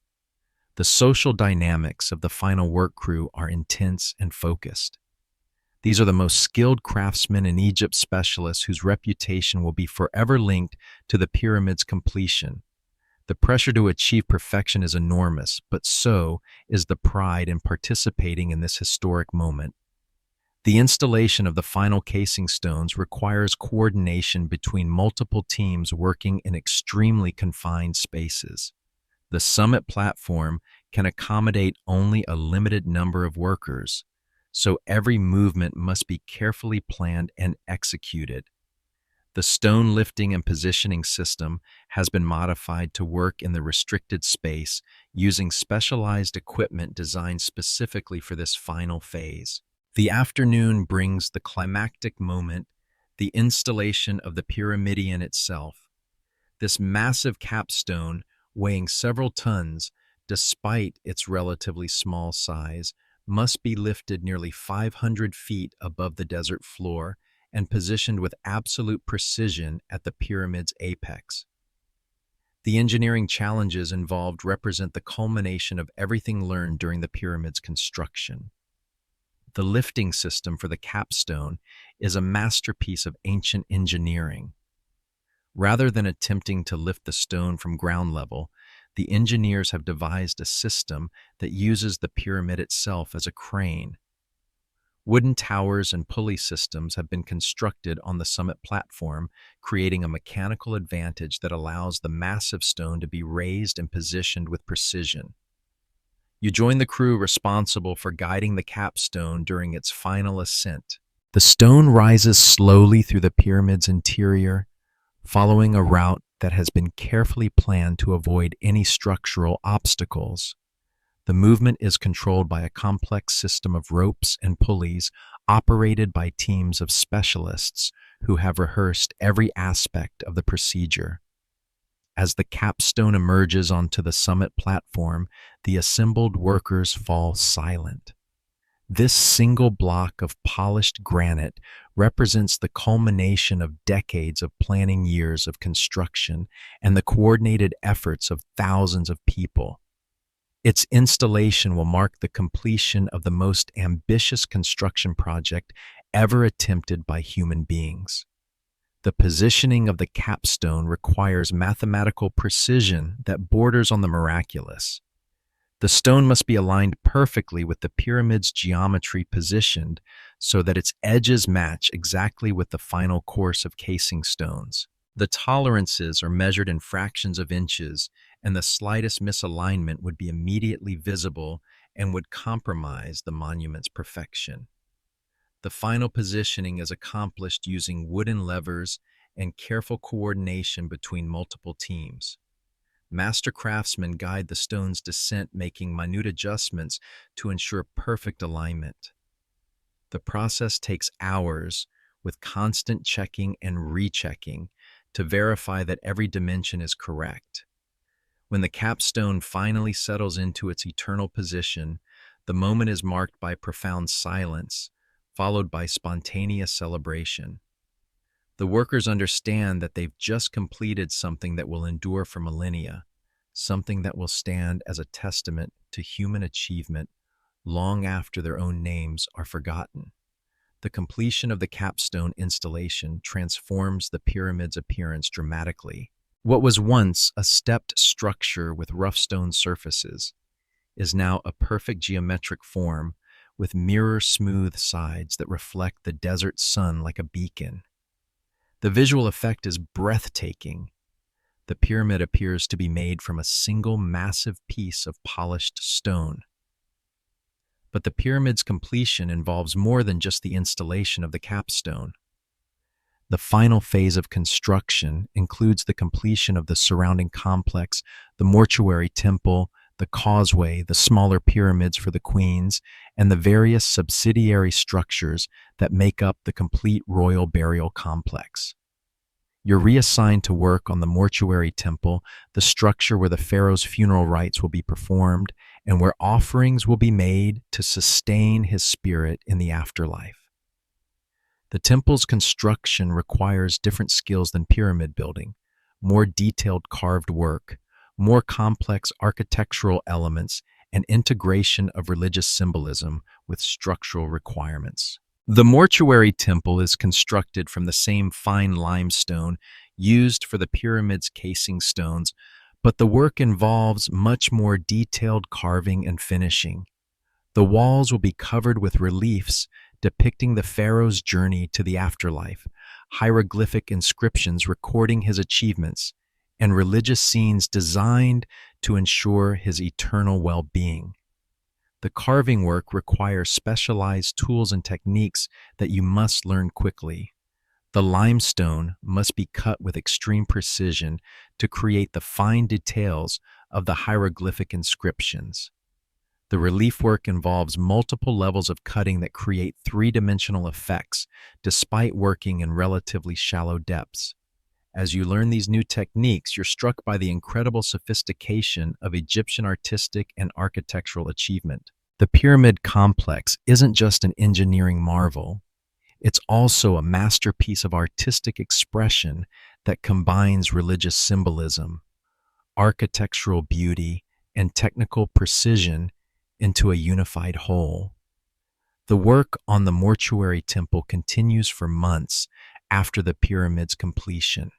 The social dynamics of the final work crew are intense and focused. These are the most skilled craftsmen in Egypt, specialists whose reputation will be forever linked to the pyramid's completion. The pressure to achieve perfection is enormous, but so is the pride in participating in this historic moment. The installation of the final casing stones requires coordination between multiple teams working in extremely confined spaces. The summit platform can accommodate only a limited number of workers, so every movement must be carefully planned and executed. The stone lifting and positioning system has been modified to work in the restricted space using specialized equipment designed specifically for this final phase. The afternoon brings the climactic moment, the installation of the pyramidion itself. This massive capstone, weighing several tons, despite its relatively small size, must be lifted nearly 500 feet above the desert floor and positioned with absolute precision at the pyramid's apex. The engineering challenges involved represent the culmination of everything learned during the pyramid's construction. The lifting system for the capstone is a masterpiece of ancient engineering. Rather than attempting to lift the stone from ground level, the engineers have devised a system that uses the pyramid itself as a crane. Wooden towers and pulley systems have been constructed on the summit platform, creating a mechanical advantage that allows the massive stone to be raised and positioned with precision. You join the crew responsible for guiding the capstone during its final ascent. The stone rises slowly through the pyramid's interior, following a route that has been carefully planned to avoid any structural obstacles. The movement is controlled by a complex system of ropes and pulleys operated by teams of specialists who have rehearsed every aspect of the procedure. As the capstone emerges onto the summit platform, the assembled workers fall silent. This single block of polished granite represents the culmination of decades of planning, years of construction, and the coordinated efforts of thousands of people. Its installation will mark the completion of the most ambitious construction project ever attempted by human beings. The positioning of the capstone requires mathematical precision that borders on the miraculous. The stone must be aligned perfectly with the pyramid's geometry, positioned so that its edges match exactly with the final course of casing stones. The tolerances are measured in fractions of inches, and the slightest misalignment would be immediately visible and would compromise the monument's perfection. The final positioning is accomplished using wooden levers and careful coordination between multiple teams. Master craftsmen guide the stone's descent, making minute adjustments to ensure perfect alignment. The process takes hours, with constant checking and rechecking to verify that every dimension is correct. When the capstone finally settles into its eternal position, the moment is marked by profound silence, followed by spontaneous celebration. The workers understand that they've just completed something that will endure for millennia, something that will stand as a testament to human achievement long after their own names are forgotten. The completion of the capstone installation transforms the pyramid's appearance dramatically. What was once a stepped structure with rough stone surfaces is now a perfect geometric form with mirror-smooth sides that reflect the desert sun like a beacon. The visual effect is breathtaking. The pyramid appears to be made from a single massive piece of polished stone. But the pyramid's completion involves more than just the installation of the capstone. The final phase of construction includes the completion of the surrounding complex, the mortuary temple, the causeway, the smaller pyramids for the queens, and the various subsidiary structures that make up the complete royal burial complex. You're reassigned to work on the mortuary temple, the structure where the pharaoh's funeral rites will be performed and where offerings will be made to sustain his spirit in the afterlife. The temple's construction requires different skills than pyramid building, more detailed carved work, more complex architectural elements, and integration of religious symbolism with structural requirements. The mortuary temple is constructed from the same fine limestone used for the pyramid's casing stones, but the work involves much more detailed carving and finishing. The walls will be covered with reliefs depicting the pharaoh's journey to the afterlife, hieroglyphic inscriptions recording his achievements, and religious scenes designed to ensure his eternal well-being. The carving work requires specialized tools and techniques that you must learn quickly. The limestone must be cut with extreme precision to create the fine details of the hieroglyphic inscriptions. The relief work involves multiple levels of cutting that create three-dimensional effects, despite working in relatively shallow depths. As you learn these new techniques, you're struck by the incredible sophistication of Egyptian artistic and architectural achievement. The pyramid complex isn't just an engineering marvel, it's also a masterpiece of artistic expression that combines religious symbolism, architectural beauty, and technical precision into a unified whole. The work on the mortuary temple continues for months after the pyramid's completion.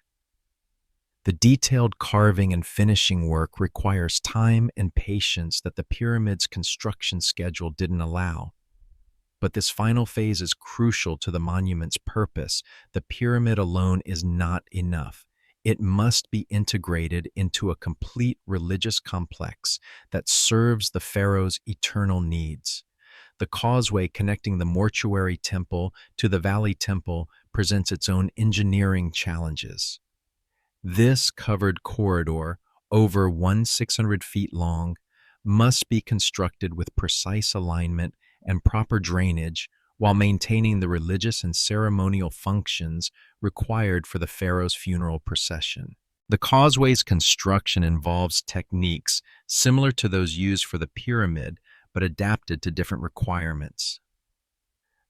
The detailed carving and finishing work requires time and patience that the pyramid's construction schedule didn't allow. But this final phase is crucial to the monument's purpose. The pyramid alone is not enough. It must be integrated into a complete religious complex that serves the pharaoh's eternal needs. The causeway connecting the mortuary temple to the valley temple presents its own engineering challenges. This covered corridor, over 600 feet long, must be constructed with precise alignment and proper drainage while maintaining the religious and ceremonial functions required for the pharaoh's funeral procession. The causeway's construction involves techniques similar to those used for the pyramid, but adapted to different requirements.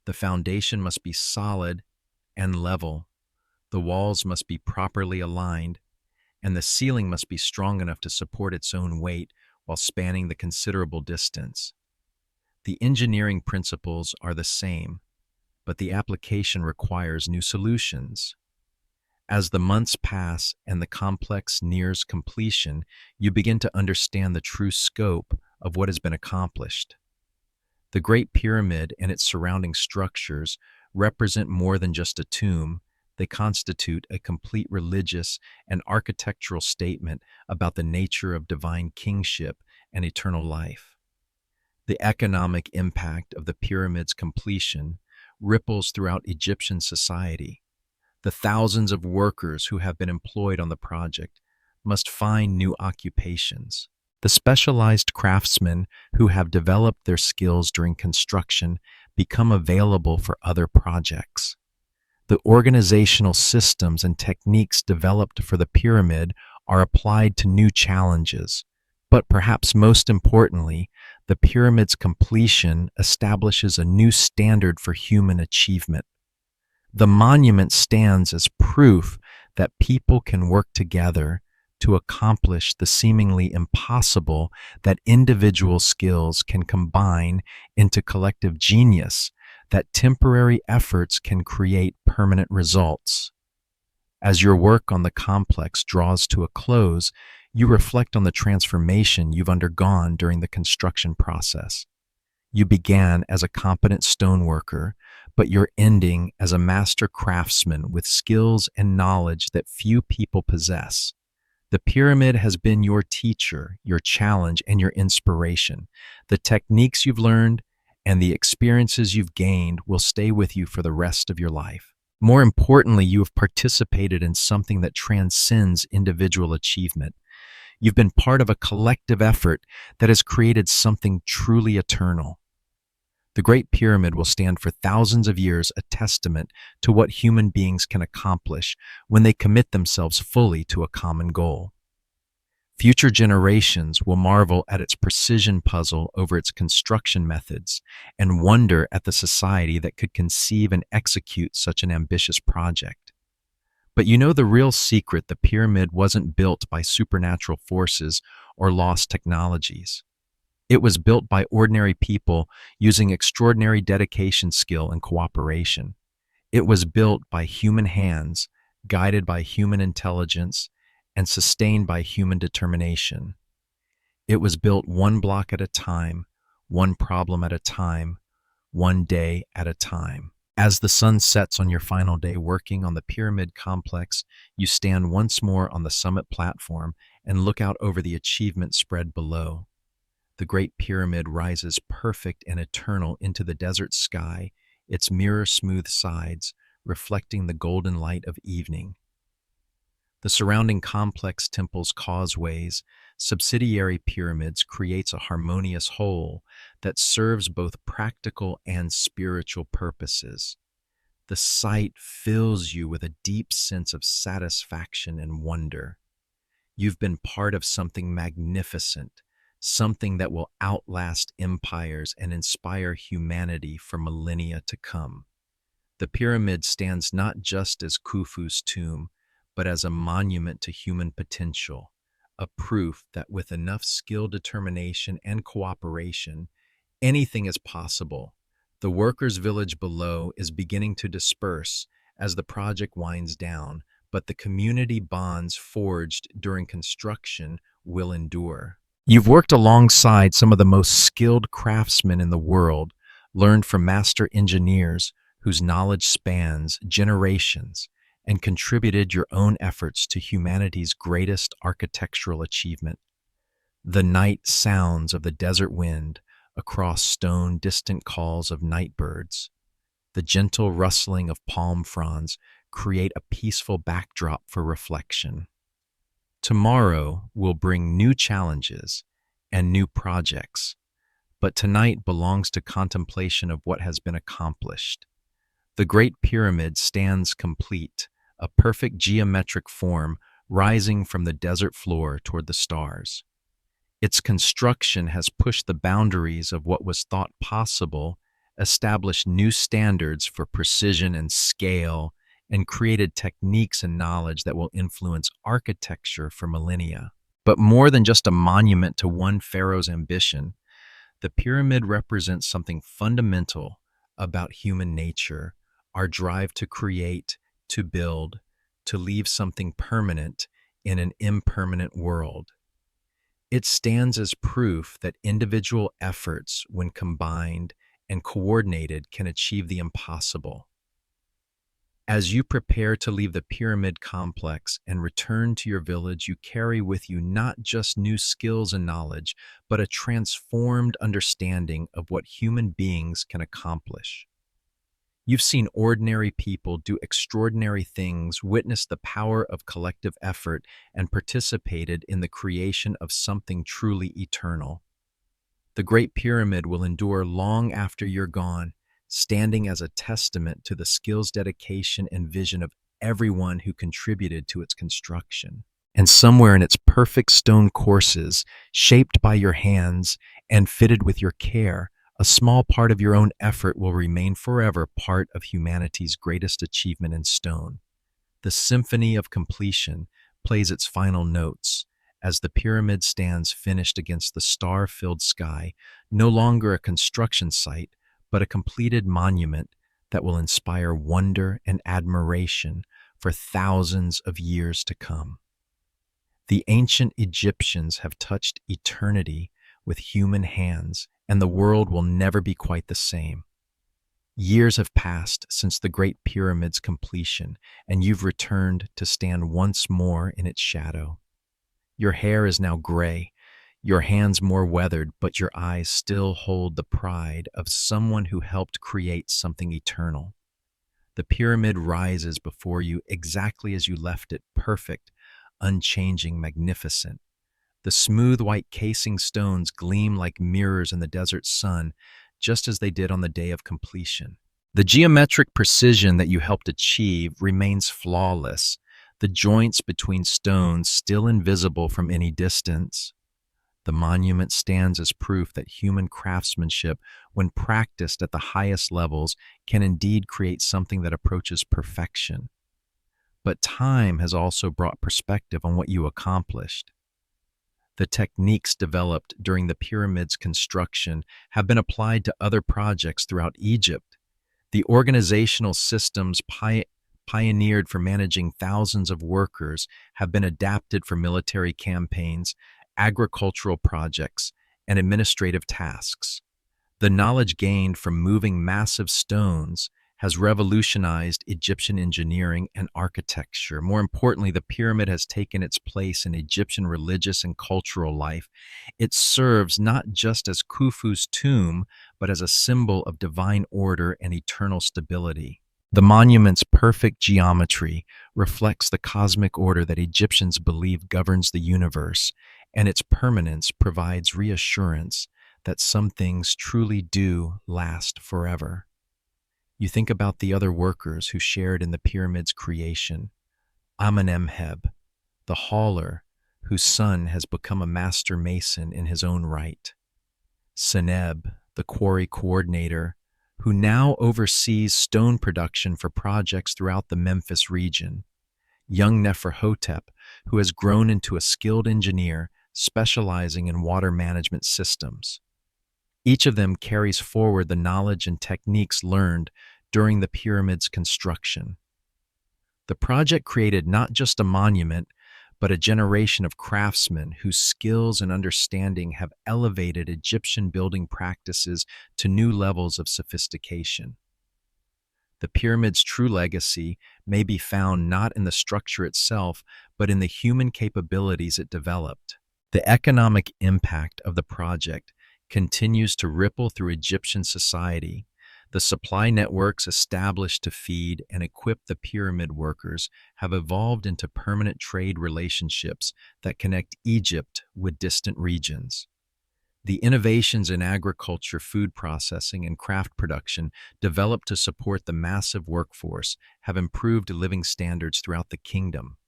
The foundation must be solid and level, the walls must be properly aligned, and the ceiling must be strong enough to support its own weight while spanning the considerable distance. The engineering principles are the same, but the application requires new solutions. As the months pass and the complex nears completion, you begin to understand the true scope of what has been accomplished. The Great Pyramid and its surrounding structures represent more than just a tomb. They constitute a complete religious and architectural statement about the nature of divine kingship and eternal life. The economic impact of the pyramid's completion ripples throughout Egyptian society. The thousands of workers who have been employed on the project must find new occupations. The specialized craftsmen who have developed their skills during construction become available for other projects. The organizational systems and techniques developed for the pyramid are applied to new challenges. But perhaps most importantly, the pyramid's completion establishes a new standard for human achievement. The monument stands as proof that people can work together to accomplish the seemingly impossible, that individual skills can combine into collective genius, that temporary efforts can create permanent results. As your work on the complex draws to a close, you reflect on the transformation you've undergone during the construction process. You began as a competent stoneworker, but you're ending as a master craftsman with skills and knowledge that few people possess. The pyramid has been your teacher, your challenge, and your inspiration. The techniques you've learned and the experiences you've gained will stay with you for the rest of your life. More importantly, you have participated in something that transcends individual achievement. You've been part of a collective effort that has created something truly eternal. The Great Pyramid will stand for thousands of years, a testament to what human beings can accomplish when they commit themselves fully to a common goal. Future generations will marvel at its precision puzzle over its construction methods and wonder at the society that could conceive and execute such an ambitious project. But you know the real secret: the pyramid wasn't built by supernatural forces or lost technologies. It was built by ordinary people using extraordinary dedication, skill, and cooperation. It was built by human hands, guided by human intelligence, and sustained by human determination. It was built one block at a time, one problem at a time, one day at a time. As the sun sets on your final day working on the pyramid complex, you stand once more on the summit platform and look out over the achievement spread below. The Great Pyramid rises perfect and eternal into the desert sky, its mirror-smooth sides reflecting the golden light of evening. The surrounding complex temple's causeways, subsidiary pyramids, creates a harmonious whole that serves both practical and spiritual purposes. The sight fills you with a deep sense of satisfaction and wonder. You've been part of something magnificent, something that will outlast empires and inspire humanity for millennia to come. The pyramid stands not just as Khufu's tomb, but as a monument to human potential, a proof that with enough skill, determination, and cooperation, anything is possible. The workers' village below is beginning to disperse as the project winds down, but the community bonds forged during construction will endure. You've worked alongside some of the most skilled craftsmen in the world, learned from master engineers whose knowledge spans generations, and contributed your own efforts to humanity's greatest architectural achievement. The night sounds of the desert wind across stone, distant calls of night birds, the gentle rustling of palm fronds create a peaceful backdrop for reflection. Tomorrow will bring new challenges and new projects, but tonight belongs to contemplation of what has been accomplished. The Great Pyramid stands complete, a perfect geometric form rising from the desert floor toward the stars. Its construction has pushed the boundaries of what was thought possible, established new standards for precision and scale, and created techniques and knowledge that will influence architecture for millennia. But more than just a monument to one pharaoh's ambition, the pyramid represents something fundamental about human nature, our drive to create, to build, to leave something permanent in an impermanent world. It stands as proof that individual efforts, when combined and coordinated, can achieve the impossible. As you prepare to leave the pyramid complex and return to your village, you carry with you not just new skills and knowledge, but a transformed understanding of what human beings can accomplish. You've seen ordinary people do extraordinary things, witnessed the power of collective effort, and participated in the creation of something truly eternal. The Great Pyramid will endure long after you're gone, standing as a testament to the skills, dedication, and vision of everyone who contributed to its construction. And somewhere in its perfect stone courses, shaped by your hands and fitted with your care, a small part of your own effort will remain forever part of humanity's greatest achievement in stone. The symphony of completion plays its final notes as the pyramid stands finished against the star-filled sky, no longer a construction site, but a completed monument that will inspire wonder and admiration for thousands of years to come. The ancient Egyptians have touched eternity with human hands, and the world will never be quite the same. Years have passed since the Great Pyramid's completion, and you've returned to stand once more in its shadow. Your hair is now gray, your hands more weathered, but your eyes still hold the pride of someone who helped create something eternal. The pyramid rises before you exactly as you left it, perfect, unchanging, magnificent. The smooth white casing stones gleam like mirrors in the desert sun, just as they did on the day of completion. The geometric precision that you helped achieve remains flawless, the joints between stones still invisible from any distance. The monument stands as proof that human craftsmanship, when practiced at the highest levels, can indeed create something that approaches perfection. But time has also brought perspective on what you accomplished. The techniques developed during the pyramid's construction have been applied to other projects throughout Egypt. The organizational systems pioneered for managing thousands of workers have been adapted for military campaigns, agricultural projects, and administrative tasks. The knowledge gained from moving massive stones has revolutionized Egyptian engineering and architecture. More importantly, the pyramid has taken its place in Egyptian religious and cultural life. It serves not just as Khufu's tomb, but as a symbol of divine order and eternal stability. The monument's perfect geometry reflects the cosmic order that Egyptians believe governs the universe, and its permanence provides reassurance that some things truly do last forever. You think about the other workers who shared in the pyramid's creation. Amenemheb, the hauler, whose son has become a master mason in his own right. Seneb, the quarry coordinator, who now oversees stone production for projects throughout the Memphis region. Young Neferhotep, who has grown into a skilled engineer specializing in water management systems. Each of them carries forward the knowledge and techniques learned during the pyramid's construction. The project created not just a monument, but a generation of craftsmen whose skills and understanding have elevated Egyptian building practices to new levels of sophistication. The pyramid's true legacy may be found not in the structure itself, but in the human capabilities it developed. The economic impact of the project continues to ripple through Egyptian society. The supply networks established to feed and equip the pyramid workers have evolved into permanent trade relationships that connect Egypt with distant regions. The innovations in agriculture, food processing, and craft production developed to support the massive workforce have improved living standards throughout the kingdom.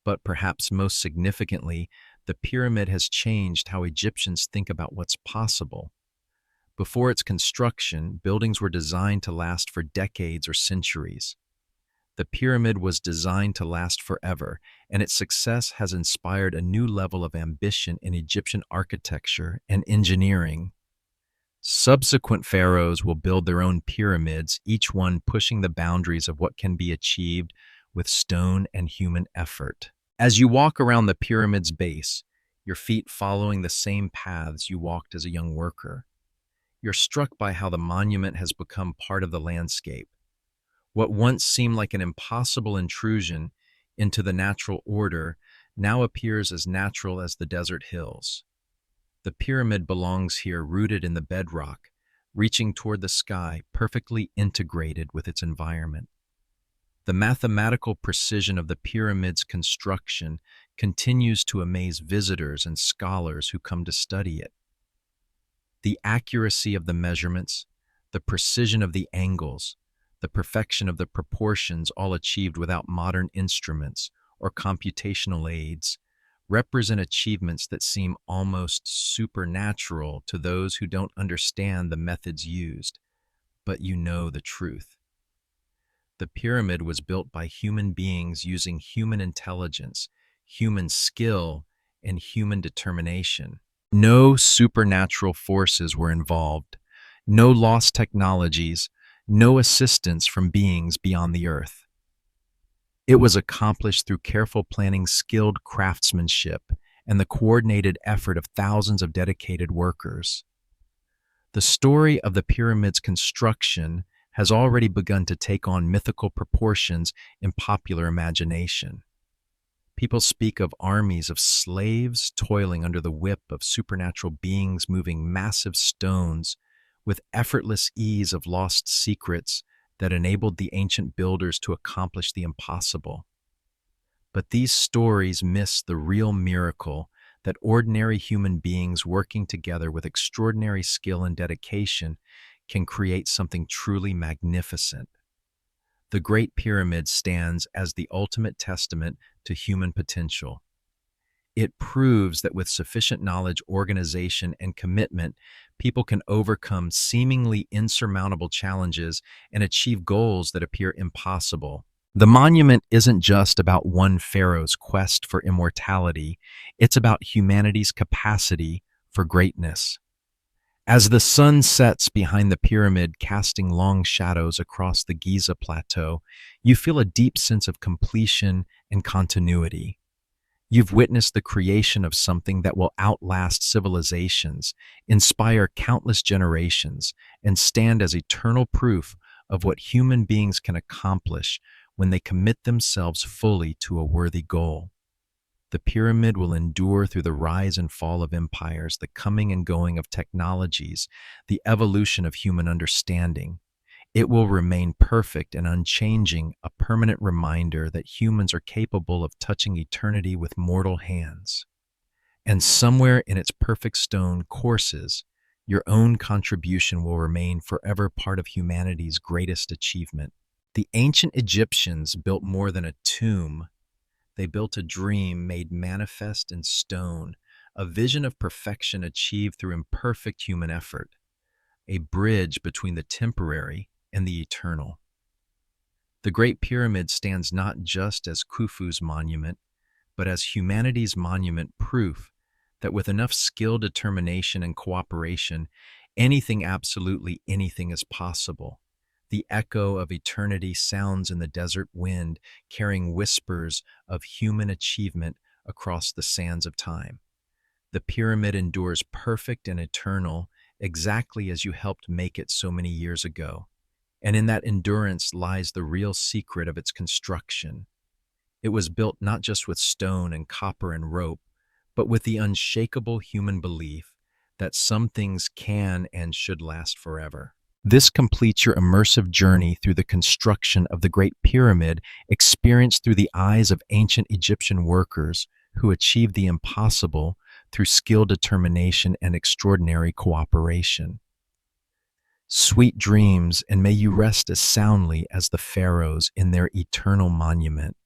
But perhaps most significantly, the pyramid has changed how Egyptians think about what's possible. Before its construction, buildings were designed to last for decades or centuries. The pyramid was designed to last forever, and its success has inspired a new level of ambition in Egyptian architecture and engineering. Subsequent pharaohs will build their own pyramids, each one pushing the boundaries of what can be achieved with stone and human effort. As you walk around the pyramid's base, your feet following the same paths you walked as a young worker, you're struck by how the monument has become part of the landscape. What once seemed like an impossible intrusion into the natural order now appears as natural as the desert hills. The pyramid belongs here, rooted in the bedrock, reaching toward the sky, perfectly integrated with its environment. The mathematical precision of the pyramid's construction continues to amaze visitors and scholars who come to study it. The accuracy of the measurements, the precision of the angles, the perfection of the proportions, all achieved without modern instruments or computational aids, represent achievements that seem almost supernatural to those who don't understand the methods used, but you know the truth. The pyramid was built by human beings using human intelligence, human skill, and human determination. No supernatural forces were involved, no lost technologies, no assistance from beings beyond the earth. It was accomplished through careful planning, skilled craftsmanship, and the coordinated effort of thousands of dedicated workers. The story of the pyramid's construction has already begun to take on mythical proportions in popular imagination. People speak of armies of slaves toiling under the whip of supernatural beings moving massive stones with effortless ease, of lost secrets that enabled the ancient builders to accomplish the impossible. But these stories miss the real miracle that ordinary human beings working together with extraordinary skill and dedication can create something truly magnificent. The Great Pyramid stands as the ultimate testament to human potential. It proves that with sufficient knowledge, organization, and commitment, people can overcome seemingly insurmountable challenges and achieve goals that appear impossible. The monument isn't just about one pharaoh's quest for immortality, it's about humanity's capacity for greatness. As the sun sets behind the pyramid, casting long shadows across the Giza plateau, you feel a deep sense of completion and continuity. You've witnessed the creation of something that will outlast civilizations, inspire countless generations, and stand as eternal proof of what human beings can accomplish when they commit themselves fully to a worthy goal. The pyramid will endure through the rise and fall of empires, the coming and going of technologies, the evolution of human understanding. It will remain perfect and unchanging, a permanent reminder that humans are capable of touching eternity with mortal hands. And somewhere in its perfect stone courses, your own contribution will remain forever part of humanity's greatest achievement. The ancient Egyptians built more than a tomb. They built a dream made manifest in stone, a vision of perfection achieved through imperfect human effort, a bridge between the temporary and the eternal. The Great Pyramid stands not just as Khufu's monument, but as humanity's monument, proof that with enough skill, determination, and cooperation, anything, absolutely anything, is possible. The echo of eternity sounds in the desert wind, carrying whispers of human achievement across the sands of time. The pyramid endures perfect and eternal, exactly as you helped make it so many years ago. And in that endurance lies the real secret of its construction. It was built not just with stone and copper and rope, but with the unshakable human belief that some things can and should last forever. This completes your immersive journey through the construction of the Great Pyramid, experienced through the eyes of ancient Egyptian workers who achieved the impossible through skill, determination, and extraordinary cooperation. Sweet dreams, and may you rest as soundly as the pharaohs in their eternal monument.